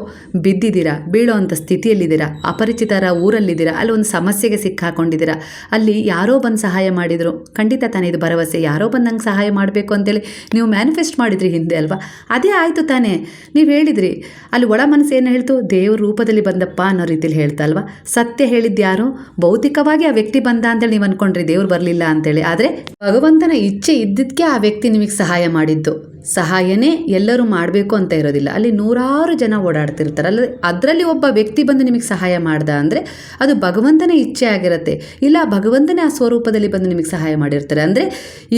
ಬಿದ್ದಿದ್ದೀರಾ, ಬೀಳೋ ಅಂಥ ಸ್ಥಿತಿಯಲ್ಲಿದ್ದೀರಾ, ಅಪರಿಚಿತರ ಊರಲ್ಲಿದ್ದೀರಾ, ಅಲ್ಲಿ ಒಂದು ಸಮಸ್ಯೆಗೆ ಸಿಕ್ಕಾಕೊಂಡಿದ್ದೀರಾ, ಅಲ್ಲಿ ಯಾರೋ ಬಂದು ಸಹಾಯ ಮಾಡಿದರು, ಖಂಡಿತ ತಾನೇ ಇದು ಭರವಸೆ, ಯಾರೋ ಬಂದು ನಂಗೆ ಸಹಾಯ ಮಾಡಬೇಕು ಅಂತೇಳಿ ನೀವು ಮ್ಯಾನಿಫೆಸ್ಟ್ ಮಾಡಿದ್ರಿ ಹಿಂದೆ ಅಲ್ವಾ, ಅದೇ ಆಯಿತು ತಾನೇ. ನೀವು ಹೇಳಿದ್ರಿ, ಅಲ್ಲಿ ಒಳ ಮನಸ್ಸು ಏನು ಹೇಳ್ತು, ದೇವ್ರ ರೂಪದಲ್ಲಿ ಬಂದಪ್ಪ ಅನ್ನೋ ರೀತಿಯಲ್ಲಿ ಹೇಳ್ತಾ ಅಲ್ವಾ. ಸತ್ಯ ಹೇಳಿದ್ದು ಯಾರು, ಭೌತಿಕವಾಗಿ ಆ ವ್ಯಕ್ತಿ ಬಂದ ಅಂತೇಳಿ ನೀವು ಅನ್ಕೊಂಡ್ರಿ, ದೇವ್ರು ಬರಲಿಲ್ಲ ಅಂತೇಳಿ. ಆದರೆ ಭಗವಂತನ ಇಚ್ಛೆ ಇದ್ದಿದ್ದಕ್ಕೆ ಆ ವ್ಯಕ್ತಿ ನಿಮಗೆ ಸಹಾಯ ಮಾಡಿದ್ದು. ಸಹಾಯನೇ ಎಲ್ಲರೂ ಮಾಡಬೇಕು ಅಂತ ಇರೋದಿಲ್ಲ, ಅಲ್ಲಿ ನೂರಾರು ಜನ ಓಡಾಡ್ತಿರ್ತಾರೆ, ಅದರಲ್ಲಿ ಒಬ್ಬ ವ್ಯಕ್ತಿ ಬಂದು ನಿಮಗೆ ಸಹಾಯ ಮಾಡ್ದ ಅಂದರೆ ಅದು ಭಗವಂತನ ಇಚ್ಛೆ ಆಗಿರುತ್ತೆ. ಇಲ್ಲ, ಭಗವಂತನೇ ಆ ಸ್ವರೂಪದಲ್ಲಿ ಬಂದು ನಿಮಗೆ ಸಹಾಯ ಮಾಡಿರ್ತಾರೆ. ಅಂದರೆ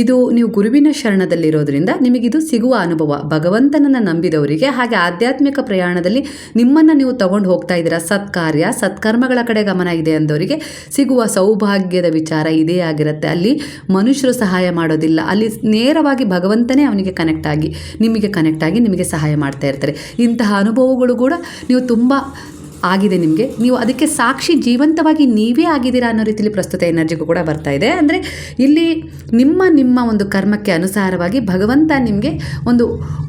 ಇದು ನೀವು ಗುರುವಿನ ಶರಣದಲ್ಲಿರೋದ್ರಿಂದ ನಿಮಗಿದು ಸಿಗುವ ಅನುಭವ. ಭಗವಂತನನ್ನು ನಂಬಿದವರಿಗೆ, ಹಾಗೆ ಆಧ್ಯಾತ್ಮಿಕ ಪ್ರಯಾಣದಲ್ಲಿ ನಿಮ್ಮನ್ನು ನೀವು ತಗೊಂಡು ಹೋಗ್ತಾ ಇದ್ದೀರಾ, ಸತ್ಕಾರ್ಯ ಸತ್ಕರ್ಮಗಳ ಕಡೆ ಗಮನ ಇದೆ ಅಂದವರಿಗೆ ಸಿಗುವ ಸೌಭಾಗ್ಯದ ವಿಚಾರ ಇದೇ ಆಗಿರುತ್ತೆ. ಅಲ್ಲಿ ಮನುಷ್ಯರು ಸಹಾಯ ಮಾಡೋದಿಲ್ಲ, ಅಲ್ಲಿ ನೇರವಾಗಿ ಭಗವಂತನೇ ಅವನಿಗೆ ಕನೆಕ್ಟ್ ಆಗಿ ನಿಮಗೆ ಸಹಾಯ ಮಾಡ್ತಾ ಇರ್ತಾರೆ. ಇಂತಹ ಅನುಭವಗಳು ಕೂಡ ನೀವು ತುಂಬ ಆಗಿದೆ ನಿಮಗೆ, ನೀವು ಅದಕ್ಕೆ ಸಾಕ್ಷಿ, ಜೀವಂತವಾಗಿ ನೀವೇ ಆಗಿದ್ದೀರಾ ಅನ್ನೋ ರೀತಿಯಲ್ಲಿ ಪ್ರಸ್ತುತ ಎನರ್ಜಿಗೂ ಕೂಡ ಬರ್ತಾ ಇದೆ. ಅಂದರೆ ಇಲ್ಲಿ ನಿಮ್ಮ ಒಂದು ಕರ್ಮಕ್ಕೆ ಅನುಸಾರವಾಗಿ ಭಗವಂತ ನಿಮಗೆ ಒಂದು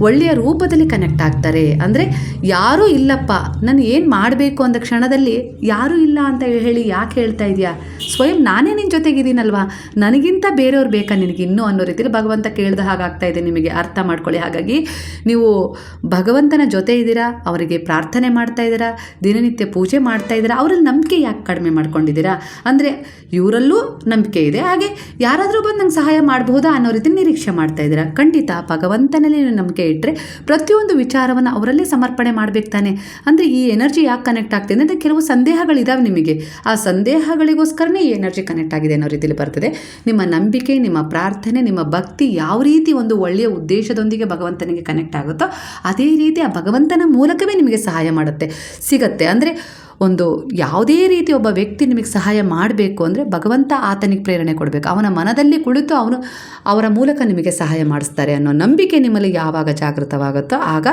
ಒಳ್ಳೆಯ ರೂಪದಲ್ಲಿ ಕನೆಕ್ಟ್ ಆಗ್ತಾರೆ. ಅಂದರೆ ಯಾರೂ ಇಲ್ಲಪ್ಪ, ನಾನು ಏನು ಮಾಡಬೇಕು ಅಂದ ಕ್ಷಣದಲ್ಲಿ ಯಾರೂ ಇಲ್ಲ ಅಂತ ಹೇಳಿ ಯಾಕೆ ಹೇಳ್ತಾ ಇದೆಯಾ, ಸ್ವಯಂ ನಾನೇ ನಿನ್ನ ಜೊತೆಗಿದ್ದೀನಲ್ವಾ, ನನಗಿಂತ ಬೇರೆಯವ್ರು ಬೇಕಾ ನಿನಗೆ ಇನ್ನೂ ಅನ್ನೋ ರೀತಿಯಲ್ಲಿ ಭಗವಂತ ಕೇಳಿದ ಹಾಗಾಗ್ತಾ ಇದೆ. ನಿಮಗೆ ಅರ್ಥ ಮಾಡ್ಕೊಳ್ಳಿ. ಹಾಗಾಗಿ ನೀವು ಭಗವಂತನ ಜೊತೆ ಇದ್ದೀರಾ, ಅವರಿಗೆ ಪ್ರಾರ್ಥನೆ ಮಾಡ್ತಾ ಇದ್ದೀರಾ, ದಿನನಿತ್ಯ ಪೂಜೆ ಮಾಡ್ತಾ ಇದ್ದೀರಾ, ಅವರಲ್ಲಿ ನಂಬಿಕೆ ಯಾಕೆ ಕಡಿಮೆ ಮಾಡ್ಕೊಂಡಿದ್ದೀರಾ? ಅಂದರೆ ಇವರಲ್ಲೂ ನಂಬಿಕೆ ಇದೆ, ಹಾಗೆ ಯಾರಾದರೂ ಬಂದು ನಂಗೆ ಸಹಾಯ ಮಾಡಬಹುದಾ ಅನ್ನೋ ರೀತಿ ನಿರೀಕ್ಷೆ ಮಾಡ್ತಾ ಇದ್ದೀರಾ. ಖಂಡಿತ ಭಗವಂತನಲ್ಲಿ ನಂಬಿಕೆ ಇಟ್ಟರೆ ಪ್ರತಿಯೊಂದು ವಿಚಾರವನ್ನು ಅವರಲ್ಲೇ ಸಮರ್ಪಣೆ ಮಾಡಬೇಕು ತಾನೆ. ಅಂದರೆ ಈ ಎನರ್ಜಿ ಯಾಕೆ ಕನೆಕ್ಟ್ ಆಗ್ತಿದೆ ಅಂದರೆ ಕೆಲವು ಸಂದೇಹಗಳಿದಾವೆ ನಿಮಗೆ, ಆ ಸಂದೇಹಗಳಿಗೋಸ್ಕರನೇ ಈ ಎನರ್ಜಿ ಕನೆಕ್ಟ್ ಆಗಿದೆ ಅನ್ನೋ ರೀತಿಯಲ್ಲಿ ಬರ್ತದೆ. ನಿಮ್ಮ ನಂಬಿಕೆ, ನಿಮ್ಮ ಪ್ರಾರ್ಥನೆ, ನಿಮ್ಮ ಭಕ್ತಿ ಯಾವ ರೀತಿ ಒಂದು ಒಳ್ಳೆಯ ಉದ್ದೇಶದೊಂದಿಗೆ ಭಗವಂತನಿಗೆ ಕನೆಕ್ಟ್ ಆಗುತ್ತೋ ಅದೇ ರೀತಿ ಆ ಭಗವಂತನ ಮೂಲಕವೇ ನಿಮಗೆ ಸಹಾಯ ಮಾಡುತ್ತೆ, ಸಿಗತ್ತೆ. ಅಂದರೆ ಒಂದು ಯಾವುದೇ ರೀತಿ ಒಬ್ಬ ವ್ಯಕ್ತಿ ನಿಮಗೆ ಸಹಾಯ ಮಾಡಬೇಕು ಅಂದರೆ ಭಗವಂತ ಆತನಿಗೆ ಪ್ರೇರಣೆ ಕೊಡಬೇಕು, ಅವನ ಮನದಲ್ಲಿ ಕುಳಿತು ಅವರ ಮೂಲಕ ನಿಮಗೆ ಸಹಾಯ ಮಾಡಿಸ್ತಾರೆ ಅನ್ನೋ ನಂಬಿಕೆ ನಿಮ್ಮಲ್ಲಿ ಯಾವಾಗ ಜಾಗೃತವಾಗುತ್ತೋ ಆಗ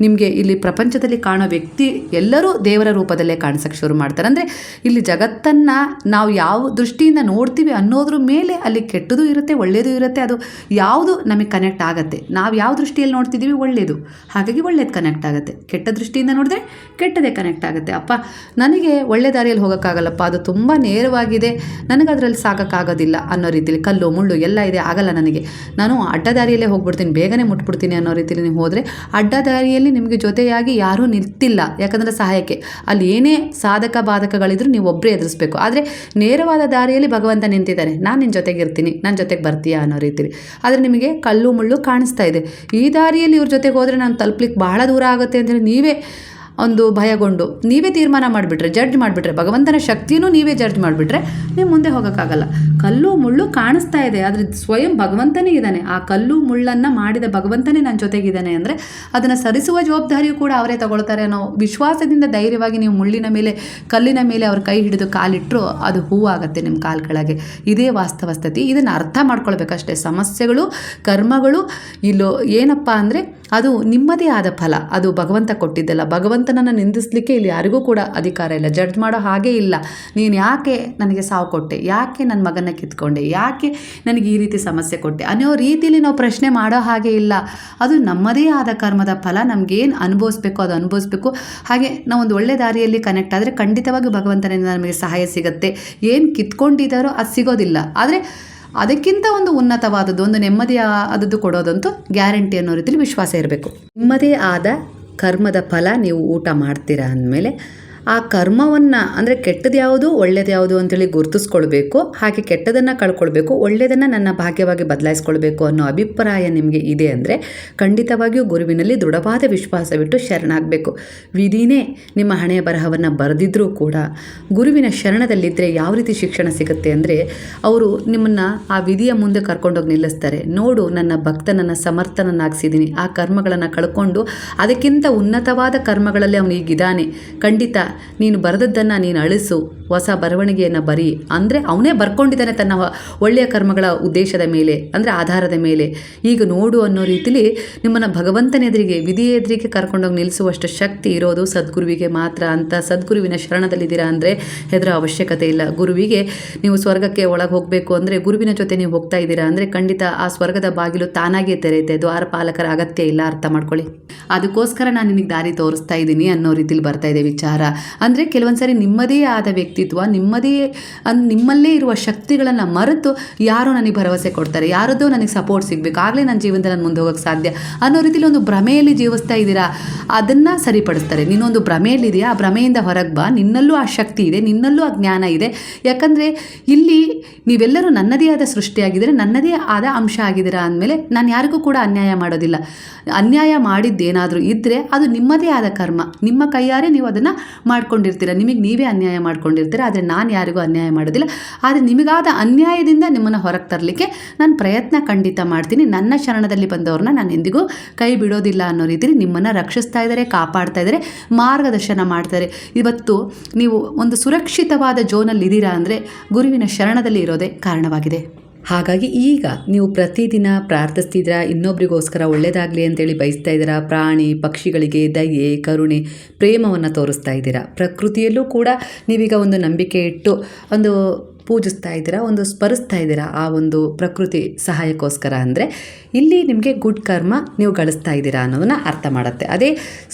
ನಿಮಗೆ ಇಲ್ಲಿ ಪ್ರಪಂಚದಲ್ಲಿ ಕಾಣೋ ವ್ಯಕ್ತಿ ಎಲ್ಲರೂ ದೇವರ ರೂಪದಲ್ಲೇ ಕಾಣಿಸೋಕ್ಕೆ ಶುರು ಮಾಡ್ತಾರೆ. ಅಂದರೆ ಇಲ್ಲಿ ಜಗತ್ತನ್ನು ನಾವು ಯಾವ ದೃಷ್ಟಿಯಿಂದ ನೋಡ್ತೀವಿ ಅನ್ನೋದ್ರ ಮೇಲೆ ಅಲ್ಲಿ ಕೆಟ್ಟದ್ದು ಇರುತ್ತೆ, ಒಳ್ಳೆಯದು ಇರುತ್ತೆ. ಅದು ಯಾವುದು ನಮಗೆ ಕನೆಕ್ಟ್ ಆಗುತ್ತೆ, ನಾವು ಯಾವ ದೃಷ್ಟಿಯಲ್ಲಿ ನೋಡ್ತಿದ್ದೀವಿ ಒಳ್ಳೆಯದು, ಹಾಗಾಗಿ ಒಳ್ಳೇದು ಕನೆಕ್ಟ್ ಆಗುತ್ತೆ. ಕೆಟ್ಟ ದೃಷ್ಟಿಯಿಂದ ನೋಡಿದ್ರೆ ಕೆಟ್ಟದೇ ಕನೆಕ್ಟ್ ಆಗುತ್ತೆ. ಅಪ್ಪ ನನಗೆ ಒಳ್ಳೆ ದಾರಿಯಲ್ಲಿ ಹೋಗೋಕ್ಕಾಗಲ್ಲಪ್ಪ, ಅದು ತುಂಬ ನೇರವಾಗಿದೆ, ನನಗೆ ಅದರಲ್ಲಿ ಸಾಗೋಕ್ಕಾಗೋದಿಲ್ಲ ಅನ್ನೋ ರೀತಿಯಲ್ಲಿ, ಕಲ್ಲು ಮುಳ್ಳು ಎಲ್ಲ ಇದೆ, ಆಗಲ್ಲ ನನಗೆ, ನಾನು ಅಡ್ಡ ದಾರಿಯಲ್ಲೇ ಹೋಗ್ಬಿಡ್ತೀನಿ, ಬೇಗನೆ ಮುಟ್ಬಿಡ್ತೀನಿ ಅನ್ನೋ ರೀತಿಯಲ್ಲಿ ನೀವು ಹೋದರೆ ಅಡ್ಡ ದಾರಿಯಲ್ಲಿ ನಿಮಗೆ ಜೊತೆಯಾಗಿ ಯಾರೂ ನಿಲ್ತಿಲ್ಲ. ಯಾಕಂದರೆ ಸಹಾಯಕ್ಕೆ ಅಲ್ಲಿ ಏನೇ ಸಾಧಕ ಬಾಧಕಗಳಿದ್ರೂ ನೀವು ಒಬ್ಬರೇ ಎದುರಿಸ್ಬೇಕು. ಆದರೆ ನೇರವಾದ ದಾರಿಯಲ್ಲಿ ಭಗವಂತ ನಿಂತಿದ್ದಾನೆ, ನಾನು ನಿನ್ನ ಜೊತೆಗಿರ್ತೀನಿ, ನನ್ನ ಜೊತೆಗೆ ಬರ್ತೀಯಾ ಅನ್ನೋ ರೀತಿಯಲ್ಲಿ. ಆದರೆ ನಿಮಗೆ ಕಲ್ಲು ಮುಳ್ಳು ಕಾಣಿಸ್ತಾ ಇದೆ, ಈ ದಾರಿಯಲ್ಲಿ ಇವ್ರ ಜೊತೆಗೆ ಹೋದರೆ ನಾನು ತಲುಪಲಿಕ್ಕೆ ಬಹಳ ದೂರ ಆಗುತ್ತೆ ಅಂತೇಳಿ ನೀವೇ ಒಂದು ಭಯಗೊಂಡು ನೀವೇ ತೀರ್ಮಾನ ಮಾಡಿಬಿಟ್ರೆ, ಜಡ್ಜ್ ಮಾಡಿಬಿಟ್ರೆ, ಭಗವಂತನ ಶಕ್ತಿನೂ ನೀವೇ ಜಡ್ಜ್ ಮಾಡಿಬಿಟ್ರೆ ನೀವು ಮುಂದೆ ಹೋಗೋಕ್ಕಾಗಲ್ಲ. ಕಲ್ಲು ಮುಳ್ಳು ಕಾಣಿಸ್ತಾ ಇದೆ, ಆದರೆ ಸ್ವಯಂ ಭಗವಂತನೇ ಇದ್ದಾನೆ, ಆ ಕಲ್ಲು ಮುಳ್ಳನ್ನು ಮಾಡಿದ ಭಗವಂತನೇ ನನ್ನ ಜೊತೆಗಿದ್ದಾನೆ ಅಂದರೆ ಅದನ್ನು ಸರಿಸುವ ಜವಾಬ್ದಾರಿಯೂ ಕೂಡ ಅವರೇ ತಗೊಳ್ತಾರೆ ಅನ್ನೋ ವಿಶ್ವಾಸದಿಂದ ಧೈರ್ಯವಾಗಿ ನೀವು ಮುಳ್ಳಿನ ಮೇಲೆ, ಕಲ್ಲಿನ ಮೇಲೆ ಅವ್ರ ಕೈ ಹಿಡಿದು ಕಾಲಿಟ್ಟರು ಅದು ಹೂವಾಗುತ್ತೆ ನಿಮ್ಮ ಕಾಲು ಕೆಳಗೆ. ಇದೇ ವಾಸ್ತವ ಸ್ಥಿತಿ. ಇದನ್ನು ಅರ್ಥ ಮಾಡ್ಕೊಳ್ಬೇಕಷ್ಟೇ. ಸಮಸ್ಯೆಗಳು, ಕರ್ಮಗಳು ಇಲ್ಲೋ ಏನಪ್ಪ ಅಂದರೆ ಅದು ನಿಮ್ಮದೇ ಆದ ಫಲ, ಅದು ಭಗವಂತ ಕೊಟ್ಟಿದ್ದಲ್ಲ. ಭಗವಂತನನ್ನು ನಿಂದಿಸಲಿಕ್ಕೆ ಇಲ್ಲಿ ಯಾರಿಗೂ ಕೂಡ ಅಧಿಕಾರ ಇಲ್ಲ, ಜಡ್ಜ್ ಮಾಡೋ ಹಾಗೇ ಇಲ್ಲ. ನೀನು ಯಾಕೆ ನನಗೆ ಸಾವು ಕೊಟ್ಟೆ, ಯಾಕೆ ನನ್ನ ಮಗನ ಕಿತ್ಕೊಂಡೆ, ಯಾಕೆ ನನಗೆ ಈ ರೀತಿ ಸಮಸ್ಯೆ ಕೊಟ್ಟೆ ಅನ್ನೋ ರೀತಿಯಲ್ಲಿ ನಾವು ಪ್ರಶ್ನೆ ಮಾಡೋ ಹಾಗೆ ಇಲ್ಲ. ಅದು ನಮ್ಮದೇ ಆದ ಕರ್ಮದ ಫಲ, ನಮಗೇನು ಅನುಭವಿಸ್ಬೇಕು ಅದು ಅನುಭವಿಸ್ಬೇಕು. ಹಾಗೆ ನಾವು ಒಂದು ಒಳ್ಳೆ ದಾರಿಯಲ್ಲಿ ಕನೆಕ್ಟ್ ಆದರೆ ಖಂಡಿತವಾಗಿ ಭಗವಂತನಿಂದ ನಮಗೆ ಸಹಾಯ ಸಿಗುತ್ತೆ. ಏನು ಕಿತ್ಕೊಂಡಿದ್ದಾರೋ ಅದು ಸಿಗೋದಿಲ್ಲ, ಆದರೆ ಅದಕ್ಕಿಂತ ಒಂದು ಉನ್ನತವಾದದ್ದು, ಒಂದು ನೆಮ್ಮದಿಯ ಆದದ್ದು ಕೊಡೋದಂತೂ ಗ್ಯಾರಂಟಿ ಅನ್ನೋ ರೀತಿಯಲ್ಲಿ ವಿಶ್ವಾಸ ಇರಬೇಕು. ನಿಮ್ಮದೇ ಆದ ಕರ್ಮದ ಫಲ ನೀವು ಊಟ ಮಾಡ್ತೀರಾ ಅಂದಮೇಲೆ ಆ ಕರ್ಮವನ್ನು ಅಂದರೆ ಕೆಟ್ಟದ್ದು ಯಾವುದು ಒಳ್ಳೆಯದು ಯಾವುದು ಅಂತೇಳಿ ಗುರುತಿಸ್ಕೊಳ್ಬೇಕು. ಹಾಗೆ ಕೆಟ್ಟದನ್ನು ಕಳ್ಕೊಳ್ಬೇಕು, ಒಳ್ಳೆಯದನ್ನು ನನ್ನ ಭಾಗ್ಯವಾಗಿ ಬದಲಾಯಿಸ್ಕೊಳ್ಬೇಕು ಅನ್ನೋ ಅಭಿಪ್ರಾಯ ನಿಮಗೆ ಇದೆ ಅಂದರೆ ಖಂಡಿತವಾಗಿಯೂ ಗುರುವಿನಲ್ಲಿ ದೃಢವಾದ ವಿಶ್ವಾಸವಿಟ್ಟು ಶರಣಾಗಬೇಕು. ವಿಧಿನೇ ನಿಮ್ಮ ಹಣೆಯ ಬರಹವನ್ನು ಬರೆದಿದ್ರೂ ಕೂಡ ಗುರುವಿನ ಶರಣದಲ್ಲಿದ್ದರೆ ಯಾವ ರೀತಿ ಶಿಕ್ಷಣ ಸಿಗುತ್ತೆ ಅಂದರೆ ಅವರು ನಿಮ್ಮನ್ನು ಆ ವಿಧಿಯ ಮುಂದೆ ಕರ್ಕೊಂಡೋಗಿ ನಿಲ್ಲಿಸ್ತಾರೆ. ನೋಡು, ನನ್ನ ಭಕ್ತನನ್ನು ಸಮರ್ಥನನ್ನಾಗಿಸಿದ್ದೀನಿ, ಆ ಕರ್ಮಗಳನ್ನು ಕಳ್ಕೊಂಡು ಅದಕ್ಕಿಂತ ಉನ್ನತವಾದ ಕರ್ಮಗಳಲ್ಲಿ ಅವನು ಈಗಿದ್ದಾನೆ, ಖಂಡಿತ ನೀನು ಬರೆದದ್ದನ್ನು ನೀನು ಅಳಿಸು, ಹೊಸ ಬರವಣಿಗೆಯನ್ನು ಬರಿ ಅಂದರೆ ಅವನೇ ಬರ್ಕೊಂಡಿದ್ದಾನೆ ತನ್ನ ಒಳ್ಳೆಯ ಕರ್ಮಗಳ ಉದ್ದೇಶದ ಮೇಲೆ, ಅಂದರೆ ಆಧಾರದ ಮೇಲೆ. ಈಗ ನೋಡು ಅನ್ನೋ ರೀತಿಲಿ ನಿಮ್ಮನ್ನು ಭಗವಂತನ ಎದುರಿಗೆ, ವಿಧಿಯ ಎದುರಿಗೆ ಕರ್ಕೊಂಡೋಗಿ ನಿಲ್ಲಿಸುವಷ್ಟು ಶಕ್ತಿ ಇರೋದು ಸದ್ಗುರುವಿಗೆ ಮಾತ್ರ. ಅಂತ ಸದ್ಗುರುವಿನ ಶರಣದಲ್ಲಿದ್ದೀರಾ ಅಂದರೆ ಹೆದರೋ ಅವಶ್ಯಕತೆ ಇಲ್ಲ. ಗುರುವಿಗೆ ನೀವು ಸ್ವರ್ಗಕ್ಕೆ ಒಳಗೆ ಹೋಗಬೇಕು ಅಂದರೆ, ಗುರುವಿನ ಜೊತೆ ನೀವು ಹೋಗ್ತಾ ಇದ್ದೀರಾ ಅಂದರೆ ಖಂಡಿತ ಆ ಸ್ವರ್ಗದ ಬಾಗಿಲು ತಾನಾಗಿಯೇ ತೆರೆಯುತ್ತೆ. ದ್ವಾರಪಾಲಕರ ಅಗತ್ಯ ಇಲ್ಲ, ಅರ್ಥ ಮಾಡ್ಕೊಳ್ಳಿ. ಅದಕ್ಕೋಸ್ಕರ ನಾನು ನಿನಗೆ ದಾರಿ ತೋರಿಸ್ತಾ ಇದ್ದೀನಿ ಅನ್ನೋ ರೀತಿಲಿ ಬರ್ತಾ ಇದೆ ವಿಚಾರ. ಅಂದರೆ ಕೆಲವೊಂದು ಸಾರಿ ನಿಮ್ಮದೇ ಆದ ವ್ಯಕ್ತಿತ್ವ, ನಿಮ್ಮಲ್ಲೇ ಇರುವ ಶಕ್ತಿಗಳನ್ನು ಮರೆತು ಯಾರೋ ನನಗೆ ಭರವಸೆ ಕೊಡ್ತಾರೆ, ಯಾರದ್ದೋ ನನಗೆ ಸಪೋರ್ಟ್ ಸಿಗಬೇಕು, ಆಗಲೇ ನನ್ನ ಜೀವನದಲ್ಲಿ ನಾನು ಮುಂದೆ ಹೋಗೋಕ್ಕೆ ಸಾಧ್ಯ ಅನ್ನೋ ರೀತಿಲಿ ಒಂದು ಭ್ರಮೆಯಲ್ಲಿ ಜೀವಿಸ್ತಾ ಇದ್ದೀರಾ. ಅದನ್ನು ಸರಿಪಡಿಸ್ತಾರೆ. ನೀನೊಂದು ಭ್ರಮೆಯಲ್ಲಿದೆಯಾ, ಆ ಭ್ರಮೆಯಿಂದ ಹೊರಗೆ ಬಾ. ನಿನ್ನಲ್ಲೂ ಆ ಶಕ್ತಿ ಇದೆ, ನಿನ್ನಲ್ಲೂ ಆ ಜ್ಞಾನ ಇದೆ. ಯಾಕಂದರೆ ಇಲ್ಲಿ ನೀವೆಲ್ಲರೂ ನನ್ನದೇ ಆದ ಸೃಷ್ಟಿಯಾಗಿದ್ದೀರಾ, ನನ್ನದೇ ಆದ ಅಂಶ ಆಗಿದ್ದೀರಾ ಅಂದಮೇಲೆ ನಾನು ಯಾರಿಗೂ ಕೂಡ ಅನ್ಯಾಯ ಮಾಡೋದಿಲ್ಲ. ಅನ್ಯಾಯ ಮಾಡಿದ್ದೇನಾದರೂ ಇದ್ದರೆ ಅದು ನಿಮ್ಮದೇ ಆದ ಕರ್ಮ, ನಿಮ್ಮ ಕೈಯಾರೆ ನೀವು ಅದನ್ನು ಮಾಡ್ಕೊಂಡಿರ್ತೀರ, ನಿಮಗೆ ನೀವೇ ಅನ್ಯಾಯ ಮಾಡ್ಕೊಂಡಿರ್ತೀರ. ಆದರೆ ನಾನು ಯಾರಿಗೂ ಅನ್ಯಾಯ ಮಾಡೋದಿಲ್ಲ. ಆದರೆ ನಿಮಗಾದ ಅನ್ಯಾಯದಿಂದ ನಿಮ್ಮನ್ನು ಹೊರಗೆ ತರಲಿಕ್ಕೆ ನಾನು ಪ್ರಯತ್ನ ಖಂಡಿತ ಮಾಡ್ತೀನಿ. ನನ್ನ ಶರಣದಲ್ಲಿ ಬಂದವ್ರನ್ನ ನಾನು ಎಂದಿಗೂ ಕೈ ಬಿಡೋದಿಲ್ಲ ಅನ್ನೋ ರೀತಿಯಲ್ಲಿ ನಿಮ್ಮನ್ನು ರಕ್ಷಿಸ್ತಾ ಇದ್ದಾರೆ, ಕಾಪಾಡ್ತಾ ಇದ್ದಾರೆ, ಮಾರ್ಗದರ್ಶನ ಮಾಡ್ತಾರೆ. ಇವತ್ತು ನೀವು ಒಂದು ಸುರಕ್ಷಿತವಾದ ಜೋನಲ್ಲಿ ಇದ್ದೀರಾ ಅಂದರೆ ಗುರುವಿನ ಶರಣದಲ್ಲಿ ಇರೋದೇ ಕಾರಣವಾಗಿದೆ. ಹಾಗಾಗಿ ಈಗ ನೀವು ಪ್ರತಿದಿನ ಪ್ರಾರ್ಥಿಸ್ತಿದ್ದೀರಾ, ಇನ್ನೊಬ್ರಿಗೋಸ್ಕರ ಒಳ್ಳೆಯದಾಗಲಿ ಅಂತೇಳಿ ಬಯಸ್ತಾ ಇದ್ದೀರಾ. ಪ್ರಾಣಿ ಪಕ್ಷಿಗಳಿಗೆ ದಯೆ, ಕರುಣೆ, ಪ್ರೇಮವನ್ನು ತೋರಿಸ್ತಾ ಇದ್ದೀರಾ. ಪ್ರಕೃತಿಯಲ್ಲೂ ಕೂಡ ನೀವೀಗ ಒಂದು ನಂಬಿಕೆ ಇಟ್ಟು ಒಂದು ಪೂಜಿಸ್ತಾ ಇದ್ದೀರಾ, ಒಂದು ಸ್ಮರಿಸ್ತಾ ಇದ್ದೀರಾ ಆ ಒಂದು ಪ್ರಕೃತಿ ಸಹಾಯಕ್ಕೋಸ್ಕರ. ಅಂದರೆ ಇಲ್ಲಿ ನಿಮಗೆ ಗುಡ್ ಕರ್ಮ ನೀವು ಗಳಿಸ್ತಾ ಇದ್ದೀರಾ ಅನ್ನೋದನ್ನು ಅರ್ಥ ಮಾಡುತ್ತೆ. ಅದೇ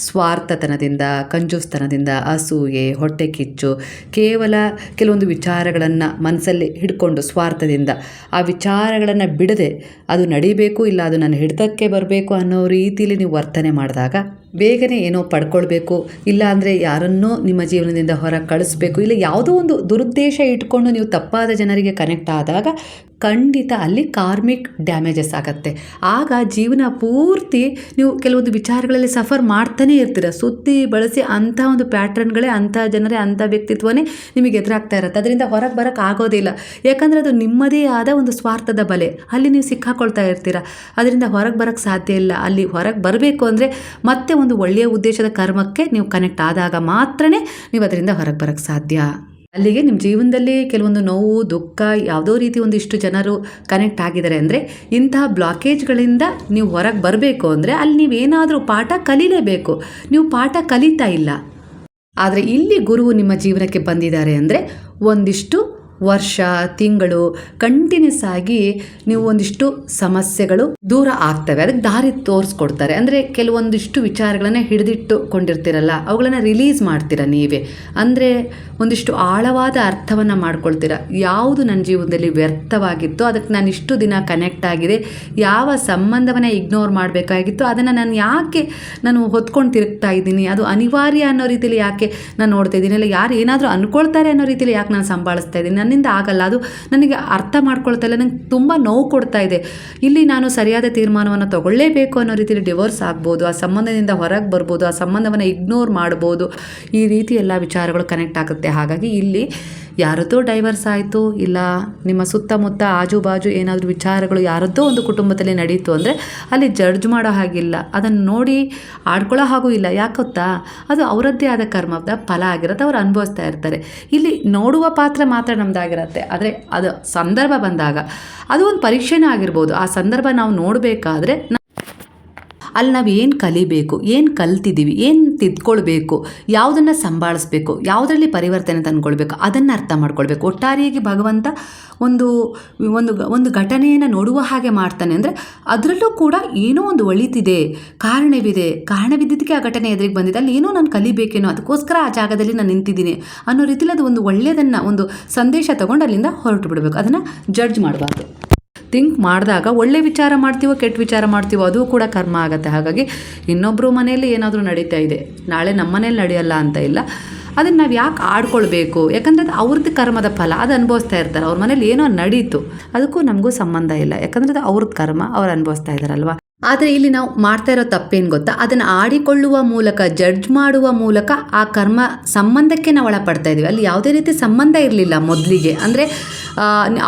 ಸ್ವಾರ್ಥತನದಿಂದ, ಕಂಜೂಸ್ತನದಿಂದ, ಅಸೂಯೆ, ಹೊಟ್ಟೆ ಕಿಚ್ಚು, ಕೇವಲ ಕೆಲವೊಂದು ವಿಚಾರಗಳನ್ನು ಮನಸ್ಸಲ್ಲಿ ಹಿಡ್ಕೊಂಡು ಸ್ವಾರ್ಥದಿಂದ ಆ ವಿಚಾರಗಳನ್ನು ಬಿಡದೆ ಅದು ನಡಿಬೇಕು, ಇಲ್ಲ ಅದು ನನ್ನ ಹಿಡಿತಕ್ಕೆ ಬರಬೇಕು ಅನ್ನೋ ರೀತಿಯಲ್ಲಿ ನೀವು ವರ್ತನೆ ಮಾಡಿದಾಗ ಬೇಗನೆ ಏನೋ ಪಡ್ಕೊಳ್ಬೇಕು, ಇಲ್ಲ ಅಂದರೆ ಯಾರನ್ನೋ ನಿಮ್ಮ ಜೀವನದಿಂದ ಹೊರಗೆ ಕಳಿಸ್ಬೇಕು, ಇಲ್ಲ ಯಾವುದೋ ಒಂದು ದುರುದ್ದೇಶ ಇಟ್ಕೊಂಡು ನೀವು ತಪ್ಪಾದ ಜನರಿಗೆ ಕನೆಕ್ಟ್ ಆದಾಗ ಖಂಡಿತ ಅಲ್ಲಿ ಕಾರ್ಮಿಕ್ ಡ್ಯಾಮೇಜಸ್ ಆಗುತ್ತೆ. ಆಗ ಜೀವನ ಪೂರ್ತಿ ನೀವು ಕೆಲವೊಂದು ವಿಚಾರಗಳಲ್ಲಿ ಸಫರ್ ಮಾಡ್ತಾನೇ ಇರ್ತೀರ. ಸುತ್ತಿ ಬಳಸಿ ಅಂಥ ಒಂದು ಪ್ಯಾಟ್ರನ್ಗಳೇ, ಅಂಥ ಜನರೇ, ಅಂಥ ವ್ಯಕ್ತಿತ್ವನೇ ನಿಮಗೆ ಎದುರಾಗ್ತಾ ಇರುತ್ತೆ. ಅದರಿಂದ ಹೊರಗೆ ಬರೋಕ್ಕೆ ಆಗೋದಿಲ್ಲ. ಯಾಕಂದರೆ ಅದು ನಿಮ್ಮದೇ ಆದ ಒಂದು ಸ್ವಾರ್ಥದ ಬಲೆ, ಅಲ್ಲಿ ನೀವು ಸಿಕ್ಕಾಕೊಳ್ತಾ ಇರ್ತೀರ. ಅದರಿಂದ ಹೊರಗೆ ಬರೋಕ್ಕೆ ಸಾಧ್ಯ ಇಲ್ಲ. ಅಲ್ಲಿ ಹೊರಗೆ ಬರಬೇಕು ಅಂದರೆ ಮತ್ತೆ ಒಂದು ಒಳ್ಳೆಯ ಉದ್ದೇಶದ ಕರ್ಮಕ್ಕೆ ನೀವು ಕನೆಕ್ಟ್ ಆದಾಗ ಮಾತ್ರ ನೀವು ಅದರಿಂದ ಹೊರಗೆ ಬರೋಕ್ಕೆ ಸಾಧ್ಯ. ಅಲ್ಲಿಗೆ ನಿಮ್ಮ ಜೀವನದಲ್ಲಿ ಕೆಲವೊಂದು ನೋವು, ದುಃಖ, ಯಾವುದೋ ರೀತಿ ಒಂದಿಷ್ಟು ಜನರು ಕನೆಕ್ಟ್ ಆಗಿದ್ದಾರೆ ಅಂದರೆ ಇಂತಹ ಬ್ಲಾಕೇಜ್ಗಳಿಂದ ನೀವು ಹೊರಗೆ ಬರಬೇಕು ಅಂದರೆ ಅಲ್ಲಿ ನೀವೇನಾದರೂ ಪಾಠ ಕಲೀಲೇಬೇಕು. ನೀವು ಪಾಠ ಕಲಿತಾ ಇಲ್ಲ. ಆದರೆ ಇಲ್ಲಿ ಗುರುವು ನಿಮ್ಮ ಜೀವನಕ್ಕೆ ಬಂದಿದ್ದಾರೆ ಅಂದರೆ ಒಂದಿಷ್ಟು ವರ್ಷ ತಿಂಗಳು ಕಂಟಿನ್ಯೂಸ್ ಆಗಿ ನೀವು ಒಂದಿಷ್ಟು ಸಮಸ್ಯೆಗಳು ದೂರ ಆಗ್ತವೆ. ಅದಕ್ಕೆ ದಾರಿ ತೋರಿಸ್ಕೊಡ್ತಾರೆ. ಅಂದರೆ ಕೆಲವೊಂದಿಷ್ಟು ವಿಚಾರಗಳನ್ನು ಹಿಡಿದಿಟ್ಟುಕೊಂಡಿರ್ತೀರಲ್ಲ, ಅವುಗಳನ್ನು ರಿಲೀಸ್ ಮಾಡ್ತೀರಾ ನೀವೇ. ಅಂದರೆ ಒಂದಿಷ್ಟು ಆಳವಾದ ಅರ್ಥವನ್ನು ಮಾಡ್ಕೊಳ್ತೀರಾ. ಯಾವುದು ನನ್ನ ಜೀವನದಲ್ಲಿ ವ್ಯರ್ಥವಾಗಿತ್ತು, ಅದಕ್ಕೆ ನಾನು ಇಷ್ಟು ದಿನ ಕನೆಕ್ಟ್ ಆಗಿದೆ, ಯಾವ ಸಂಬಂಧವನ್ನು ಇಗ್ನೋರ್ ಮಾಡಬೇಕಾಗಿತ್ತು ಅದನ್ನು ನಾನು ಹೊತ್ಕೊಂಡು ತಿರುಗ್ತಾ ಇದ್ದೀನಿ, ಅದು ಅನಿವಾರ್ಯ ಅನ್ನೋ ರೀತಿಯಲ್ಲಿ ಯಾಕೆ ನಾನು ನೋಡ್ತಾ ಇದ್ದೀನಿ, ಇಲ್ಲ ಯಾರು ಏನಾದರೂ ಅಂದ್ಕೊಳ್ತಾರೆ ಅನ್ನೋ ರೀತಿಯಲ್ಲಿ ಯಾಕೆ ನಾನು ಸಂಭಾಳಿಸ್ತಾ ಇದ್ದೀನಿ, ನನ್ನಿಂದ ಆಗಲ್ಲ, ಅದು ನನಗೆ ಅರ್ಥ ಮಾಡ್ಕೊಳ್ತಾ ಇಲ್ಲ, ನಂಗೆ ತುಂಬ ನೋವು ಕೊಡ್ತಾ ಇದೆ, ಇಲ್ಲಿ ನಾನು ಸರಿಯಾದ ತೀರ್ಮಾನವನ್ನು ತಗೊಳ್ಳೇಬೇಕು ಅನ್ನೋ ರೀತಿಯಲ್ಲಿ ಡಿವೋರ್ಸ್ ಆಗ್ಬೋದು, ಆ ಸಂಬಂಧದಿಂದ ಹೊರಗೆ ಬರ್ಬೋದು, ಆ ಸಂಬಂಧವನ್ನು ಇಗ್ನೋರ್ ಮಾಡ್ಬೋದು. ಈ ರೀತಿ ಎಲ್ಲ ವಿಚಾರಗಳು ಕನೆಕ್ಟ್ ಆಗುತ್ತೆ. ಹಾಗಾಗಿ ಇಲ್ಲಿ ಯಾರದ್ದೋ ಡೈವರ್ಸ್ ಆಯಿತು, ಇಲ್ಲ ನಿಮ್ಮ ಸುತ್ತಮುತ್ತ ಆಜುಬಾಜು ಏನಾದರೂ ವಿಚಾರಗಳು ಯಾರದ್ದೋ ಒಂದು ಕುಟುಂಬದಲ್ಲಿ ನಡೀತು ಅಂದರೆ ಅಲ್ಲಿ ಜಡ್ಜ್ ಮಾಡೋ ಹಾಗಿಲ್ಲ, ಅದನ್ನು ನೋಡಿ ಆಡ್ಕೊಳ್ಳೋ ಹಾಗೂ ಇಲ್ಲ. ಯಾಕೊತ್ತಾ, ಅದು ಅವರದ್ದೇ ಆದ ಕರ್ಮದ ಫಲ ಆಗಿರುತ್ತೆ, ಅವ್ರು ಅನುಭವಿಸ್ತಾ ಇರ್ತಾರೆ. ಇಲ್ಲಿ ನೋಡುವ ಪಾತ್ರ ಮಾತ್ರ ನಮ್ಮದಾಗಿರುತ್ತೆ. ಆದರೆ ಅದು ಸಂದರ್ಭ ಬಂದಾಗ ಅದು ಒಂದು ಪರೀಕ್ಷೆನೇ ಆಗಿರ್ಬೋದು. ಆ ಸಂದರ್ಭ ನಾವು ನೋಡಬೇಕಾದ್ರೆ ಅಲ್ಲಿ ನಾವು ಏನು ಕಲಿಬೇಕು, ಏನು ಕಲ್ತಿದ್ದೀವಿ, ಏನು ತಿದ್ಕೊಳ್ಬೇಕು, ಯಾವುದನ್ನು ಸಂಭಾಳಿಸ್ಬೇಕು, ಯಾವುದರಲ್ಲಿ ಪರಿವರ್ತನೆ ತಂದ್ಕೊಳ್ಬೇಕು, ಅದನ್ನು ಅರ್ಥ ಮಾಡ್ಕೊಳ್ಬೇಕು. ಒಟ್ಟಾರೆಯಾಗಿ ಭಗವಂತ ಒಂದು ಒಂದು ಒಂದು ಘಟನೆಯನ್ನು ನೋಡುವ ಹಾಗೆ ಮಾಡ್ತಾನೆ. ಅಂದರೆ ಅದರಲ್ಲೂ ಕೂಡ ಏನೋ ಒಂದು ಒಳಿತಿದೆ, ಕಾರಣವಿದ್ದಕ್ಕೆ ಆ ಘಟನೆ ಎದುರಿಗೆ ಬಂದಿದೆ, ಅಲ್ಲಿ ಏನೋ ನಾನು ಕಲಿಬೇಕೇನೋ, ಅದಕ್ಕೋಸ್ಕರ ಆ ಜಾಗದಲ್ಲಿ ನಾನು ನಿಂತಿದ್ದೀನಿ ಅನ್ನೋ ರೀತಿಯಲ್ಲಿ ಅದು ಒಂದು ಒಳ್ಳೆಯದನ್ನು, ಒಂದು ಸಂದೇಶ ತಗೊಂಡು ಅಲ್ಲಿಂದ ಹೊರಟು ಬಿಡಬೇಕು. ಅದನ್ನು ಜಡ್ಜ್ ಮಾಡಬಾರ್ದು. ಥಿಂಕ್ ಮಾಡಿದಾಗ ಒಳ್ಳೆ ವಿಚಾರ ಮಾಡ್ತೀವೋ ಕೆಟ್ಟ ವಿಚಾರ ಮಾಡ್ತೀವೋ ಅದು ಕೂಡ ಕರ್ಮ ಆಗುತ್ತೆ. ಹಾಗಾಗಿ ಇನ್ನೊಬ್ಬರು ಮನೆಯಲ್ಲಿ ಏನಾದರೂ ನಡೀತಾ ಇದೆ, ನಾಳೆ ನಮ್ಮ ಮನೇಲಿ ನಡೆಯಲ್ಲ ಅಂತ ಇಲ್ಲ. ಅದನ್ನು ನಾವು ಯಾಕೆ ಆಡ್ಕೊಳ್ಬೇಕು? ಯಾಕಂದರೆ ಅದು ಅವ್ರದ್ದು ಕರ್ಮದ ಫಲ, ಅದು ಅನುಭವಿಸ್ತಾ ಇರ್ತಾರೆ. ಅವ್ರ ಮನೇಲಿ ಏನೋ ನಡೀತು, ಅದಕ್ಕೂ ನಮಗೂ ಸಂಬಂಧ ಇಲ್ಲ. ಯಾಕಂದರೆ ಅದು ಅವ್ರದ್ದು ಕರ್ಮ, ಅವ್ರು ಅನುಭವಿಸ್ತಾ ಇದ್ದಾರಲ್ವ. ಆದರೆ ಇಲ್ಲಿ ನಾವು ಮಾಡ್ತಾ ಇರೋ ತಪ್ಪೇನು ಗೊತ್ತಾ, ಅದನ್ನು ಆಡಿಕೊಳ್ಳುವ ಮೂಲಕ, ಜಡ್ಜ್ ಮಾಡುವ ಮೂಲಕ ಆ ಕರ್ಮ ಸಂಬಂಧಕ್ಕೆ ನಾವು ಒಳಪಡ್ತಾ ಇದ್ದೀವಿ. ಅಲ್ಲಿ ಯಾವುದೇ ರೀತಿ ಸಂಬಂಧ ಇರಲಿಲ್ಲ ಮೊದಲಿಗೆ. ಅಂದರೆ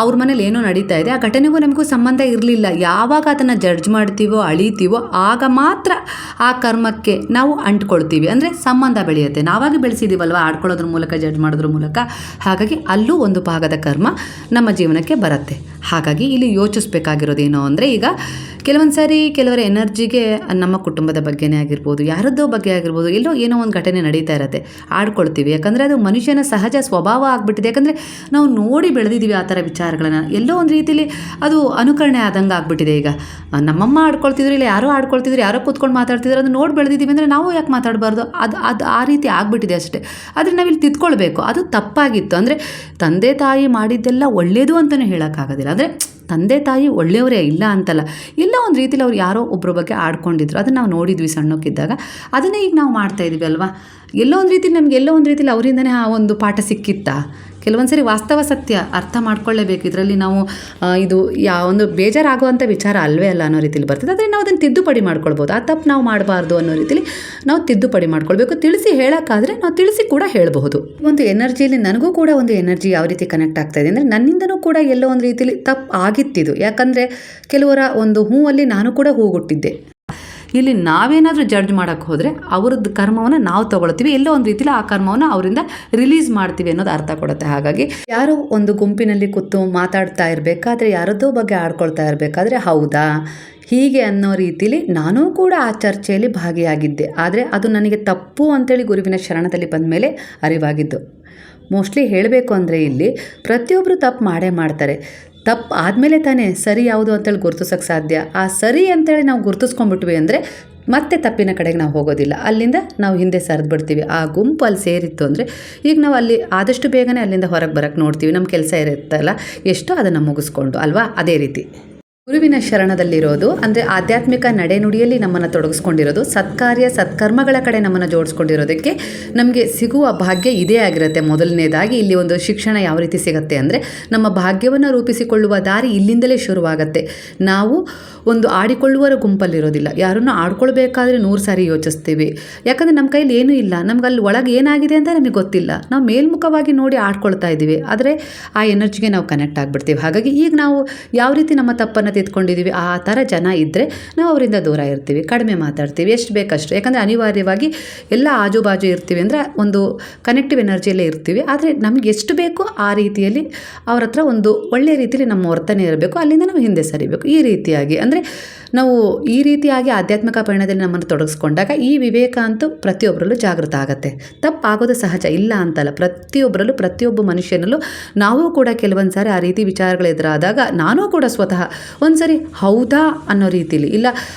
ಅವ್ರ ಮನೇಲಿ ಏನೋ ನಡೀತಾ ಇದೆ, ಆ ಘಟನೆಗೂ ನಮಗೂ ಸಂಬಂಧ ಇರಲಿಲ್ಲ. ಯಾವಾಗ ಅದನ್ನು ಜಡ್ಜ್ ಮಾಡ್ತೀವೋ, ಅಳಿತೀವೋ, ಆಗ ಮಾತ್ರ ಆ ಕರ್ಮಕ್ಕೆ ನಾವು ಅಂಟ್ಕೊಳ್ತೀವಿ. ಅಂದರೆ ಸಂಬಂಧ ಬೆಳೆಯುತ್ತೆ. ನಾವಾಗಿ ಬೆಳೆಸಿದ್ದೀವಲ್ವ ಆಡ್ಕೊಳ್ಳೋದ್ರ ಮೂಲಕ, ಜಡ್ಜ್ ಮಾಡೋದ್ರ ಮೂಲಕ. ಹಾಗಾಗಿ ಅಲ್ಲೂ ಒಂದು ಭಾಗದ ಕರ್ಮ ನಮ್ಮ ಜೀವನಕ್ಕೆ ಬರುತ್ತೆ. ಹಾಗಾಗಿ ಇಲ್ಲಿ ಯೋಚಿಸ್ಬೇಕಾಗಿರೋದೇನೋ ಅಂದರೆ, ಈಗ ಕೆಲವೊಂದು ಸಾರಿ ಕೆಲವರ ಎನರ್ಜಿಗೆ ನಮ್ಮ ಕುಟುಂಬದ ಬಗ್ಗೆನೇ ಆಗಿರ್ಬೋದು, ಯಾರದ್ದೋ ಬಗ್ಗೆ ಆಗಿರ್ಬೋದು, ಎಲ್ಲೋ ಏನೋ ಒಂದು ಘಟನೆ ನಡೀತಾ ಇರುತ್ತೆ, ಆಡ್ಕೊಳ್ತೀವಿ. ಯಾಕಂದರೆ ಅದು ಮನುಷ್ಯನ ಸಹಜ ಸ್ವಭಾವ ಆಗಿಬಿಟ್ಟಿದೆ. ಯಾಕಂದರೆ ನಾವು ನೋಡಿ ಬೆಳೆದಿದ್ದೀವಿ ಆ ಥರ ವಿಚಾರಗಳನ್ನು. ಎಲ್ಲೋ ಒಂದು ರೀತಿಯಲ್ಲಿ ಅದು ಅನುಕರಣೆ ಆದಂಗೆ ಆಗಿಬಿಟ್ಟಿದೆ. ಈಗ ನಮ್ಮಮ್ಮ ಆಡ್ಕೊಳ್ತಿದ್ರು, ಇಲ್ಲ ಯಾರೋ ಆಡ್ಕೊಳ್ತಿದ್ರು, ಯಾರೋ ಕೂತ್ಕೊಂಡು ಮಾತಾಡ್ತಿದ್ರು, ಅದು ನೋಡಿ ಬೆಳೆದಿದ್ದೀವಿ ಅಂದರೆ ನಾವು ಯಾಕೆ ಮಾತಾಡಬಾರ್ದು? ಅದು ಆ ರೀತಿ ಆಗಿಬಿಟ್ಟಿದೆ ಅಷ್ಟೇ. ಆದರೆ ನಾವಿಲ್ಲಿ ತಿದ್ಕೊಳ್ಬೇಕು, ಅದು ತಪ್ಪಾಗಿತ್ತು. ಅಂದರೆ ತಂದೆ ತಾಯಿ ಮಾಡಿದ್ದೆಲ್ಲ ಒಳ್ಳೆಯದು ಅಂತಲೇ ಹೇಳೋಕ್ಕಾಗೋದಿಲ್ಲ. ಅಂದರೆ ತಂದೆ ತಾಯಿ ಒಳ್ಳೆಯವರೇ ಇಲ್ಲ ಅಂತಲ್ಲ, ಎಲ್ಲ ಒಂದು ರೀತಿಯಲ್ಲಿ ಅವ್ರು ಯಾರೋ ಒಬ್ಬರ ಬಗ್ಗೆ ಆಡ್ಕೊಂಡಿದ್ರು, ಅದನ್ನು ನಾವು ನೋಡಿದ್ವಿ ಸಣ್ಣಕ್ಕಿದ್ದಾಗ. ಅದನ್ನೇ ಈಗ ನಾವು ಮಾಡ್ತಾ ಇದ್ವಿ ಅಲ್ವಾ. ಎಲ್ಲೋ ಒಂದು ರೀತಿ ನಮ್ಗೆ ಎಲ್ಲೋ ಒಂದು ರೀತಿಯಲ್ಲಿ ಅವರಿಂದನೇ ಆ ಒಂದು ಪಾಠ ಸಿಕ್ಕಿತ್ತಾ? ಕೆಲವೊಂದು ಸರಿ ವಾಸ್ತವ ಸತ್ಯ ಅರ್ಥ ಮಾಡ್ಕೊಳ್ಳೇಬೇಕು. ಇದರಲ್ಲಿ ನಾವು ಇದು ಒಂದು ಬೇಜಾರಾಗುವಂಥ ವಿಚಾರ ಅಲ್ವೇ ಅಲ್ಲ ಅನ್ನೋ ರೀತಿಯಲ್ಲಿ ಬರ್ತದೆ. ಆದರೆ ನಾವು ಅದನ್ನು ತಿದ್ದುಪಡಿ ಮಾಡ್ಕೊಳ್ಬೋದು. ಆ ತಪ್ಪು ನಾವು ಮಾಡಬಾರ್ದು ಅನ್ನೋ ರೀತಿಯಲ್ಲಿ ನಾವು ತಿದ್ದುಪಡಿ ಮಾಡ್ಕೊಳ್ಬೇಕು. ತಿಳಿಸಿ ಹೇಳೋಕ್ಕಾದರೆ ನಾವು ತಿಳಿಸಿ ಕೂಡ ಹೇಳಬಹುದು. ಒಂದು ಎನರ್ಜಿಯಲ್ಲಿ ನನಗೂ ಕೂಡ ಒಂದು ಎನರ್ಜಿ ಯಾವ ರೀತಿ ಕನೆಕ್ಟ್ ಆಗ್ತಾ ಇದೆ ಅಂದರೆ, ನನ್ನಿಂದನೂ ಕೂಡ ಎಲ್ಲೋ ಒಂದು ರೀತಿಯಲ್ಲಿ ತಪ್ಪು ಆಗಿತ್ತಿದು. ಯಾಕಂದರೆ ಕೆಲವರ ಒಂದು ಹೂವಲ್ಲಿ ನಾನು ಕೂಡ ಹೂಗುಟ್ಟಿದ್ದೆ. ಇಲ್ಲಿ ನಾವೇನಾದರೂ ಜಡ್ಜ್ ಮಾಡೋಕ್ಕೆ ಹೋದರೆ ಅವ್ರದ್ದು ಕರ್ಮವನ್ನು ನಾವು ತೊಗೊಳ್ತೀವಿ, ಎಲ್ಲೋ ಒಂದು ರೀತಿಯಲ್ಲಿ ಆ ಕರ್ಮವನ್ನು ಅವರಿಂದ ರಿಲೀಸ್ ಮಾಡ್ತೀವಿ ಅನ್ನೋದು ಅರ್ಥ ಕೊಡುತ್ತೆ. ಹಾಗಾಗಿ ಯಾರೋ ಒಂದು ಗುಂಪಿನಲ್ಲಿ ಕೂತು ಮಾತಾಡ್ತಾ ಇರಬೇಕಾದ್ರೆ, ಯಾರದ್ದೋ ಬಗ್ಗೆ ಆಡ್ಕೊಳ್ತಾ ಇರಬೇಕಾದ್ರೆ, ಹೌದಾ ಹೀಗೆ ಅನ್ನೋ ರೀತಿಲಿ ನಾನೂ ಕೂಡ ಆ ಚರ್ಚೆಯಲ್ಲಿ ಭಾಗಿಯಾಗಿದ್ದೆ. ಆದರೆ ಅದು ನನಗೆ ತಪ್ಪು ಅಂತೇಳಿ ಗುರುವಿನ ಶರಣದಲ್ಲಿ ಬಂದ ಮೇಲೆ ಅರಿವಾಗಿದ್ದು. ಮೋಸ್ಟ್ಲಿ ಹೇಳಬೇಕು ಅಂದರೆ ಇಲ್ಲಿ ಪ್ರತಿಯೊಬ್ಬರು ತಪ್ಪು ಮಾಡೇ ಮಾಡ್ತಾರೆ. ತಪ್ಪು ಆದಮೇಲೆ ತಾನೇ ಸರಿ ಯಾವುದು ಅಂತೇಳಿ ಗುರುತಿಸೋಕ್ಕೆ ಸಾಧ್ಯ. ಆ ಸರಿ ಅಂತೇಳಿ ನಾವು ಗುರುತಿಸ್ಕೊಂಡ್ಬಿಟ್ವಿ ಅಂದರೆ ಮತ್ತೆ ತಪ್ಪಿನ ಕಡೆಗೆ ನಾವು ಹೋಗೋದಿಲ್ಲ, ಅಲ್ಲಿಂದ ನಾವು ಹಿಂದೆ ಸರಿದು ಬಿಡ್ತೀವಿ. ಆ ಗುಂಪು ಅಲ್ಲಿ ಸೇರಿತ್ತು ಅಂದರೆ ಈಗ ನಾವು ಅಲ್ಲಿ ಆದಷ್ಟು ಬೇಗನೆ ಅಲ್ಲಿಂದ ಹೊರಗೆ ಬರೋಕ್ಕೆ ನೋಡ್ತೀವಿ. ನಮ್ಮ ಕೆಲಸ ಇರುತ್ತಲ್ಲ ಎಷ್ಟೋ ಅದನ್ನು ಮುಗಿಸ್ಕೊಂಡು ಅಲ್ವಾ. ಅದೇ ರೀತಿ ಗುರುವಿನ ಶರಣದಲ್ಲಿರೋದು ಅಂದರೆ ಆಧ್ಯಾತ್ಮಿಕ ನಡೆನುಡಿಯಲ್ಲಿ ನಮ್ಮನ್ನು ತೊಡಗಿಸ್ಕೊಂಡಿರೋದು, ಸತ್ಕಾರ್ಯ ಸತ್ಕರ್ಮಗಳ ಕಡೆ ನಮ್ಮನ್ನು ಜೋಡಿಸ್ಕೊಂಡಿರೋದಕ್ಕೆ ನಮಗೆ ಸಿಗುವ ಭಾಗ್ಯ ಇದೇ ಆಗಿರುತ್ತೆ. ಮೊದಲನೇದಾಗಿ ಇಲ್ಲಿ ಒಂದು ಶಿಕ್ಷಣ ಯಾವ ರೀತಿ ಸಿಗುತ್ತೆ ಅಂದರೆ, ನಮ್ಮ ಭಾಗ್ಯವನ್ನು ರೂಪಿಸಿಕೊಳ್ಳುವ ದಾರಿ ಇಲ್ಲಿಂದಲೇ ಶುರುವಾಗುತ್ತೆ. ನಾವು ಒಂದು ಆಡಿಕೊಳ್ಳುವರ ಗುಂಪಲ್ಲಿರೋದಿಲ್ಲ. ಯಾರನ್ನು ಆಡ್ಕೊಳ್ಬೇಕಾದ್ರೆ 100 ಸಾರಿ ಯೋಚಿಸ್ತೀವಿ. ಯಾಕಂದರೆ ನಮ್ಮ ಕೈಲಿ ಏನೂ ಇಲ್ಲ, ನಮ್ಗೆ ಅಲ್ಲಿ ಒಳಗೆ ಏನಾಗಿದೆ ಅಂತ ನಮಗೆ ಗೊತ್ತಿಲ್ಲ. ನಾವು ಮೇಲ್ಮುಖವಾಗಿ ನೋಡಿ ಆಡ್ಕೊಳ್ತಾ ಇದ್ದೀವಿ, ಆದರೆ ಆ ಎನರ್ಜಿಗೆ ನಾವು ಕನೆಕ್ಟ್ ಆಗಿಬಿಡ್ತೀವಿ. ಹಾಗಾಗಿ ಈಗ ನಾವು ಯಾವ ರೀತಿ ನಮ್ಮ ತಪ್ಪನ್ನು ತಿದ್ಕೊಂಡಿದ್ದೀವಿ, ಆ ಥರ ಜನ ಇದ್ದರೆ ನಾವು ಅವರಿಂದ ದೂರ ಇರ್ತೀವಿ, ಕಡಿಮೆ ಮಾತಾಡ್ತೀವಿ, ಎಷ್ಟು ಬೇಕಷ್ಟು. ಯಾಕಂದರೆ ಅನಿವಾರ್ಯವಾಗಿ ಎಲ್ಲ ಆಜುಬಾಜು ಇರ್ತೀವಿ ಅಂದರೆ ಒಂದು ಕನೆಕ್ಟಿವ್ ಎನರ್ಜಿಯಲ್ಲೇ ಇರ್ತೀವಿ. ಆದರೆ ನಮ್ಗೆ ಎಷ್ಟು ಬೇಕೋ ಆ ರೀತಿಯಲ್ಲಿ ಅವ್ರ ಹತ್ರ ಒಂದು ಒಳ್ಳೆಯ ರೀತಿಯಲ್ಲಿ ನಮ್ಮ ವರ್ತನೆ ಇರಬೇಕು, ಅಲ್ಲಿಂದ ನಾವು ಹಿಂದೆ ಸರಿಬೇಕು. ಈ ರೀತಿಯಾಗಿ ಅಂದರೆ ನಾವು ಈ ರೀತಿಯಾಗಿ ಆಧ್ಯಾತ್ಮಿಕ ಪಯಣದಲ್ಲಿ ನಮ್ಮನ್ನು ತೊಡಗಿಸ್ಕೊಂಡಾಗ ಈ ವಿವೇಕ ಅಂತೂ ಪ್ರತಿಯೊಬ್ಬರಲ್ಲೂ ಜಾಗೃತ ಆಗುತ್ತೆ. ತಪ್ಪಾಗೋದು ಸಹಜ, ಇಲ್ಲ ಅಂತಲ್ಲ. ಪ್ರತಿಯೊಬ್ಬರಲ್ಲೂ, ಪ್ರತಿಯೊಬ್ಬ ಮನುಷ್ಯನಲ್ಲೂ ನಾವು ಕೂಡ ಕೆಲವೊಂದು ಸಾರಿ ಆ ರೀತಿ ವಿಚಾರಗಳು ಎದುರಾದಾಗ ನಾನೂ ಕೂಡ ಸ್ವತಃ ಒಂದು ಸರಿ ಹೌದಾ ಅನ್ನೋ ರೀತಿಲಿ, ಇಲ್ಲ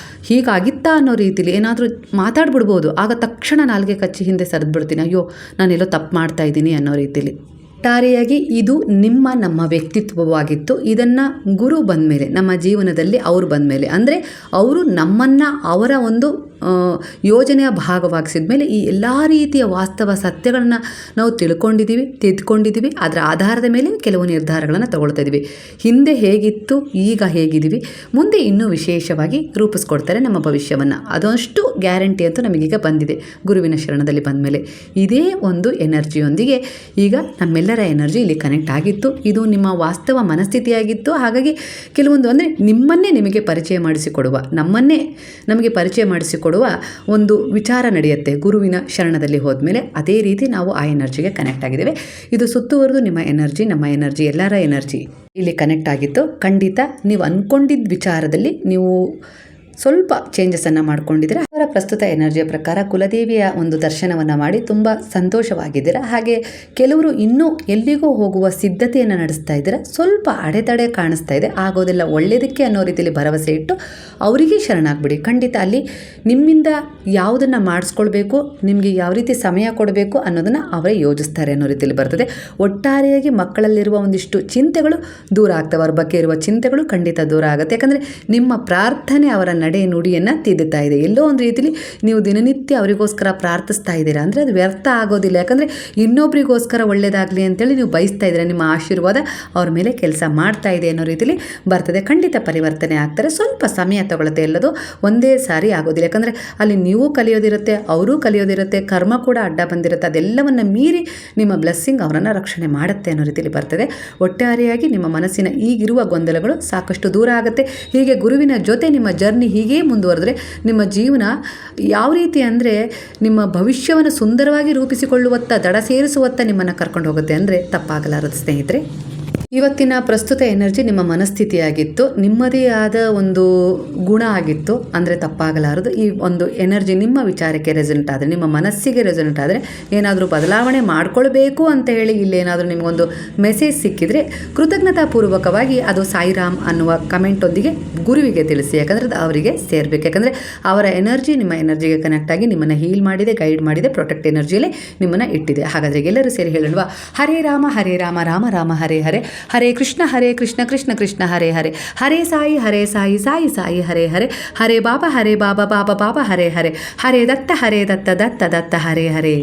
ಹೀಗಾಗಿತ್ತಾ ಅನ್ನೋ ರೀತಿಲಿ ಏನಾದರೂ ಮಾತಾಡ್ಬಿಡ್ಬೋದು. ಆಗ ತಕ್ಷಣ ನಾಲ್ಗೆ ಕಚ್ಚಿ ಹಿಂದೆ ಸರಿದ್ಬಿಡ್ತೀನಿ, ಅಯ್ಯೋ ನಾನೆಲ್ಲೋ ತಪ್ಪು ಮಾಡ್ತಾ ಇದ್ದೀನಿ ಅನ್ನೋ ರೀತಿಲಿ. ಒಟ್ಟಾರೆಯಾಗಿ ಇದು ನಮ್ಮ ವ್ಯಕ್ತಿತ್ವವಾಗಿತ್ತು. ಇದನ್ನು ಗುರು ಬಂದ ಮೇಲೆ, ನಮ್ಮ ಜೀವನದಲ್ಲಿ ಅವರು ಬಂದ ಮೇಲೆ, ಅಂದರೆ ಅವರು ನಮ್ಮನ್ನು ಅವರ ಒಂದು ಯೋಜನೆಯ ಭಾಗವಾಗಿಸಿದ ಮೇಲೆ ಈ ಎಲ್ಲ ರೀತಿಯ ವಾಸ್ತವ ಸತ್ಯಗಳನ್ನು ನಾವು ತಿದ್ಕೊಂಡಿದ್ದೀವಿ. ಅದರ ಆಧಾರದ ಮೇಲೆ ಕೆಲವು ನಿರ್ಧಾರಗಳನ್ನು ತಗೊಳ್ತಾ ಇದ್ದೀವಿ. ಹಿಂದೆ ಹೇಗಿತ್ತು, ಈಗ ಹೇಗಿದ್ದೀವಿ, ಮುಂದೆ ಇನ್ನೂ ವಿಶೇಷವಾಗಿ ರೂಪಿಸ್ಕೊಡ್ತಾರೆ ನಮ್ಮ ಭವಿಷ್ಯವನ್ನು. ಅದಷ್ಟು ಗ್ಯಾರಂಟಿ ಅಂತೂ ನಮಗೀಗ ಬಂದಿದೆ ಗುರುವಿನ ಶರಣದಲ್ಲಿ ಬಂದ ಮೇಲೆ. ಇದೇ ಒಂದು ಎನರ್ಜಿಯೊಂದಿಗೆ ಈಗ ನಮ್ಮೆಲ್ಲರ ಎನರ್ಜಿ ಇಲ್ಲಿ ಕನೆಕ್ಟ್ ಆಗಿತ್ತು. ಇದು ನಿಮ್ಮ ವಾಸ್ತವ ಮನಸ್ಥಿತಿಯಾಗಿತ್ತು. ಹಾಗಾಗಿ ಕೆಲವೊಂದು ಅಂದರೆ ನಿಮ್ಮನ್ನೇ ನಿಮಗೆ ಪರಿಚಯ ಮಾಡಿಸಿಕೊಡುವ, ನಮ್ಮನ್ನೇ ನಮಗೆ ಪರಿಚಯ ಮಾಡಿಸಿಕೊಡುವ ಒಂದು ವಿಚಾರ ನಡೆಯುತ್ತೆ ಗುರುವಿನ ಶರಣದಲ್ಲಿ ಹೋದ್ಮೇಲೆ. ಅದೇ ರೀತಿ ನಾವು ಆ ಎನರ್ಜಿಗೆ ಕನೆಕ್ಟ್ ಆಗಿದ್ದೇವೆ. ಇದು ಸುತ್ತುವರೆದು ನಿಮ್ಮ ಎನರ್ಜಿ, ನಮ್ಮ ಎನರ್ಜಿ, ಎಲ್ಲರ ಎನರ್ಜಿ ಇಲ್ಲಿ ಕನೆಕ್ಟ್ ಆಗಿತ್ತು. ಖಂಡಿತ ನೀವು ಅಂದ್ಕೊಂಡಿದ್ದ ವಿಚಾರದಲ್ಲಿ ನೀವು ಸ್ವಲ್ಪ ಚೇಂಜಸನ್ನು ಮಾಡ್ಕೊಂಡಿದ್ದೀರಾ. ಅವರ ಪ್ರಸ್ತುತ ಎನರ್ಜಿಯ ಪ್ರಕಾರ ಕುಲದೇವಿಯ ಒಂದು ದರ್ಶನವನ್ನು ಮಾಡಿ ತುಂಬ ಸಂತೋಷವಾಗಿದ್ದೀರಾ. ಹಾಗೆ ಕೆಲವರು ಇನ್ನೂ ಎಲ್ಲಿಗೂ ಹೋಗುವ ಸಿದ್ಧತೆಯನ್ನು ನಡೆಸ್ತಾ ಇದ್ದೀರಾ. ಸ್ವಲ್ಪ ಅಡೆತಡೆ ಕಾಣಿಸ್ತಾ ಇದೆ, ಆಗೋದೆಲ್ಲ ಒಳ್ಳೆಯದಕ್ಕೆ ಅನ್ನೋ ರೀತಿಯಲ್ಲಿ ಭರವಸೆ ಇಟ್ಟು ಅವರಿಗೆ ಶರಣಾಗ್ಬಿಡಿ. ಖಂಡಿತ ಅಲ್ಲಿ ನಿಮ್ಮಿಂದ ಯಾವುದನ್ನು ಮಾಡಿಸ್ಕೊಳ್ಬೇಕು, ನಿಮಗೆ ಯಾವ ರೀತಿ ಸಮಯ ಕೊಡಬೇಕು ಅನ್ನೋದನ್ನು ಅವರೇ ಯೋಜಿಸ್ತಾರೆ ಅನ್ನೋ ರೀತಿಯಲ್ಲಿ ಬರ್ತದೆ. ಒಟ್ಟಾರೆಯಾಗಿ ಮಕ್ಕಳಲ್ಲಿರುವ ಒಂದಿಷ್ಟು ಚಿಂತೆಗಳು ದೂರ ಆಗ್ತವೆ, ಅವ್ರ ಬಗ್ಗೆ ಇರುವ ಚಿಂತೆಗಳು ಖಂಡಿತ ದೂರ ಆಗುತ್ತೆ. ಯಾಕಂದರೆ ನಿಮ್ಮ ಪ್ರಾರ್ಥನೆ ಅವರ ನಡೆ ನುಡಿಯನ್ನು ತಿದ್ದುತ್ತಾ ಇದೆ. ಎಲ್ಲೋ ಒಂದು ರೀತಿಲಿ ನೀವು ದಿನನಿತ್ಯ ಅವರಿಗೋಸ್ಕರ ಪ್ರಾರ್ಥಿಸ್ತಾ ಇದ್ದೀರಾ ಅಂದರೆ ಅದು ವ್ಯರ್ಥ ಆಗೋದಿಲ್ಲ. ಯಾಕಂದರೆ ಇನ್ನೊಬ್ಬರಿಗೋಸ್ಕರ ಒಳ್ಳೆಯದಾಗಲಿ ಅಂತೇಳಿ ನೀವು ಬಯಸ್ತಾ ಇದ್ದೀರಾ. ನಿಮ್ಮ ಆಶೀರ್ವಾದ ಅವ್ರ ಮೇಲೆ ಕೆಲಸ ಮಾಡ್ತಾ ಇದೆ ಅನ್ನೋ ರೀತಿಲಿ ಬರ್ತದೆ. ಖಂಡಿತ ಪರಿವರ್ತನೆ ಆಗ್ತಾರೆ. ಸ್ವಲ್ಪ ಸಮಯ ತಗೊಳುತ್ತೆ, ಎಲ್ಲದು ಒಂದೇ ಸಾರಿ ಆಗೋದಿಲ್ಲ. ಯಾಕಂದರೆ ಅಲ್ಲಿ ನೀವು ಕಲಿಯೋದಿರುತ್ತೆ, ಅವರೂ ಕಲಿಯೋದಿರುತ್ತೆ, ಕರ್ಮ ಕೂಡ ಅಡ್ಡ ಬಂದಿರುತ್ತೆ. ಅದೆಲ್ಲವನ್ನು ಮೀರಿ ನಿಮ್ಮ ಬ್ಲೆಸ್ಸಿಂಗ್ ಅವರನ್ನು ರಕ್ಷಣೆ ಮಾಡುತ್ತೆ ಅನ್ನೋ ರೀತಿಯಲ್ಲಿ ಬರ್ತದೆ. ಒಟ್ಟಾರೆಯಾಗಿ ನಿಮ್ಮ ಮನಸ್ಸಿನ ಈಗಿರುವ ಗೊಂದಲಗಳು ಸಾಕಷ್ಟು ದೂರ ಆಗುತ್ತೆ. ಹೀಗೆ ಗುರುವಿನ ಜೊತೆ ನಿಮ್ಮ ಜರ್ನಿ ಹೀಗೆ ಮುಂದುವರೆದ್ರೆ ನಿಮ್ಮ ಜೀವನ ಯಾವ ರೀತಿ ಅಂದರೆ ನಿಮ್ಮ ಭವಿಷ್ಯವನ್ನು ಸುಂದರವಾಗಿ ರೂಪಿಸಿಕೊಳ್ಳುವತ್ತ, ದಡ ಸೇರಿಸುವತ್ತ ನಿಮ್ಮನ್ನು ಕರ್ಕೊಂಡು ಹೋಗುತ್ತೆ ಅಂದರೆ ತಪ್ಪಾಗಲಾರದು ಸ್ನೇಹಿತರೆ. ಇವತ್ತಿನ ಪ್ರಸ್ತುತ ಎನರ್ಜಿ ನಿಮ್ಮ ಮನಸ್ಥಿತಿಯಾಗಿತ್ತು, ನಿಮ್ಮದೇ ಆದ ಒಂದು ಗುಣ ಆಗಿತ್ತು ಅಂದರೆ ತಪ್ಪಾಗಲಾರದು. ಈ ಒಂದು ಎನರ್ಜಿ ನಿಮ್ಮ ವಿಚಾರಕ್ಕೆ ರೆಸನೆಂಟ್ ಆದರೆ, ನಿಮ್ಮ ಮನಸ್ಸಿಗೆ ರೆಸನೆಂಟ್ ಆದರೆ, ಏನಾದರೂ ಬದಲಾವಣೆ ಮಾಡಿಕೊಳ್ಬೇಕು ಅಂತ ಹೇಳಿ ಇಲ್ಲೇನಾದರೂ ನಿಮಗೊಂದು ಮೆಸೇಜ್ ಸಿಕ್ಕಿದರೆ ಕೃತಜ್ಞತಾಪೂರ್ವಕವಾಗಿ ಅದು ಸಾಯಿರಾಮ್ ಅನ್ನುವ ಕಮೆಂಟೊಂದಿಗೆ ಗುರುವಿಗೆ ತಿಳಿಸಿ. ಯಾಕಂದರೆ ಅದು ಅವರಿಗೆ ಸೇರಬೇಕು. ಯಾಕಂದರೆ ಅವರ ಎನರ್ಜಿ ನಿಮ್ಮ ಎನರ್ಜಿಗೆ ಕನೆಕ್ಟ್ ಆಗಿ ನಿಮ್ಮನ್ನು ಹೀಲ್ ಮಾಡಿದೆ, ಗೈಡ್ ಮಾಡಿದೆ, ಪ್ರೊಟೆಕ್ಟ್ ಎನರ್ಜಿಯಲ್ಲೇ ನಿಮ್ಮನ್ನು ಇಟ್ಟಿದೆ. ಹಾಗಾದರೆ ಎಲ್ಲರೂ ಸೇರಿ ಹೇಳಲ್ವಾ, ಹರೇ ರಾಮ ರಾಮ ರಾಮ ಹರೇ ಹರೇ, ಹರೇ ಕೃಷ್ಣ ಕೃಷ್ಣ ಕೃಷ್ಣ ಹರೇ ಹರೇ, ಹರೇ ಸಾಯಿ ಸಾಯಿ ಸಾಯಿ ಹರೇ ಹರೇ, ಹರೇ ಬಾಬಾ ಬಾಬಾ ಬಾಬಾ ಹರೇ ಹರೇ, ಹರೇ ದತ್ತ ದತ್ತ ದತ್ತ ಹರೇ ಹರೇ.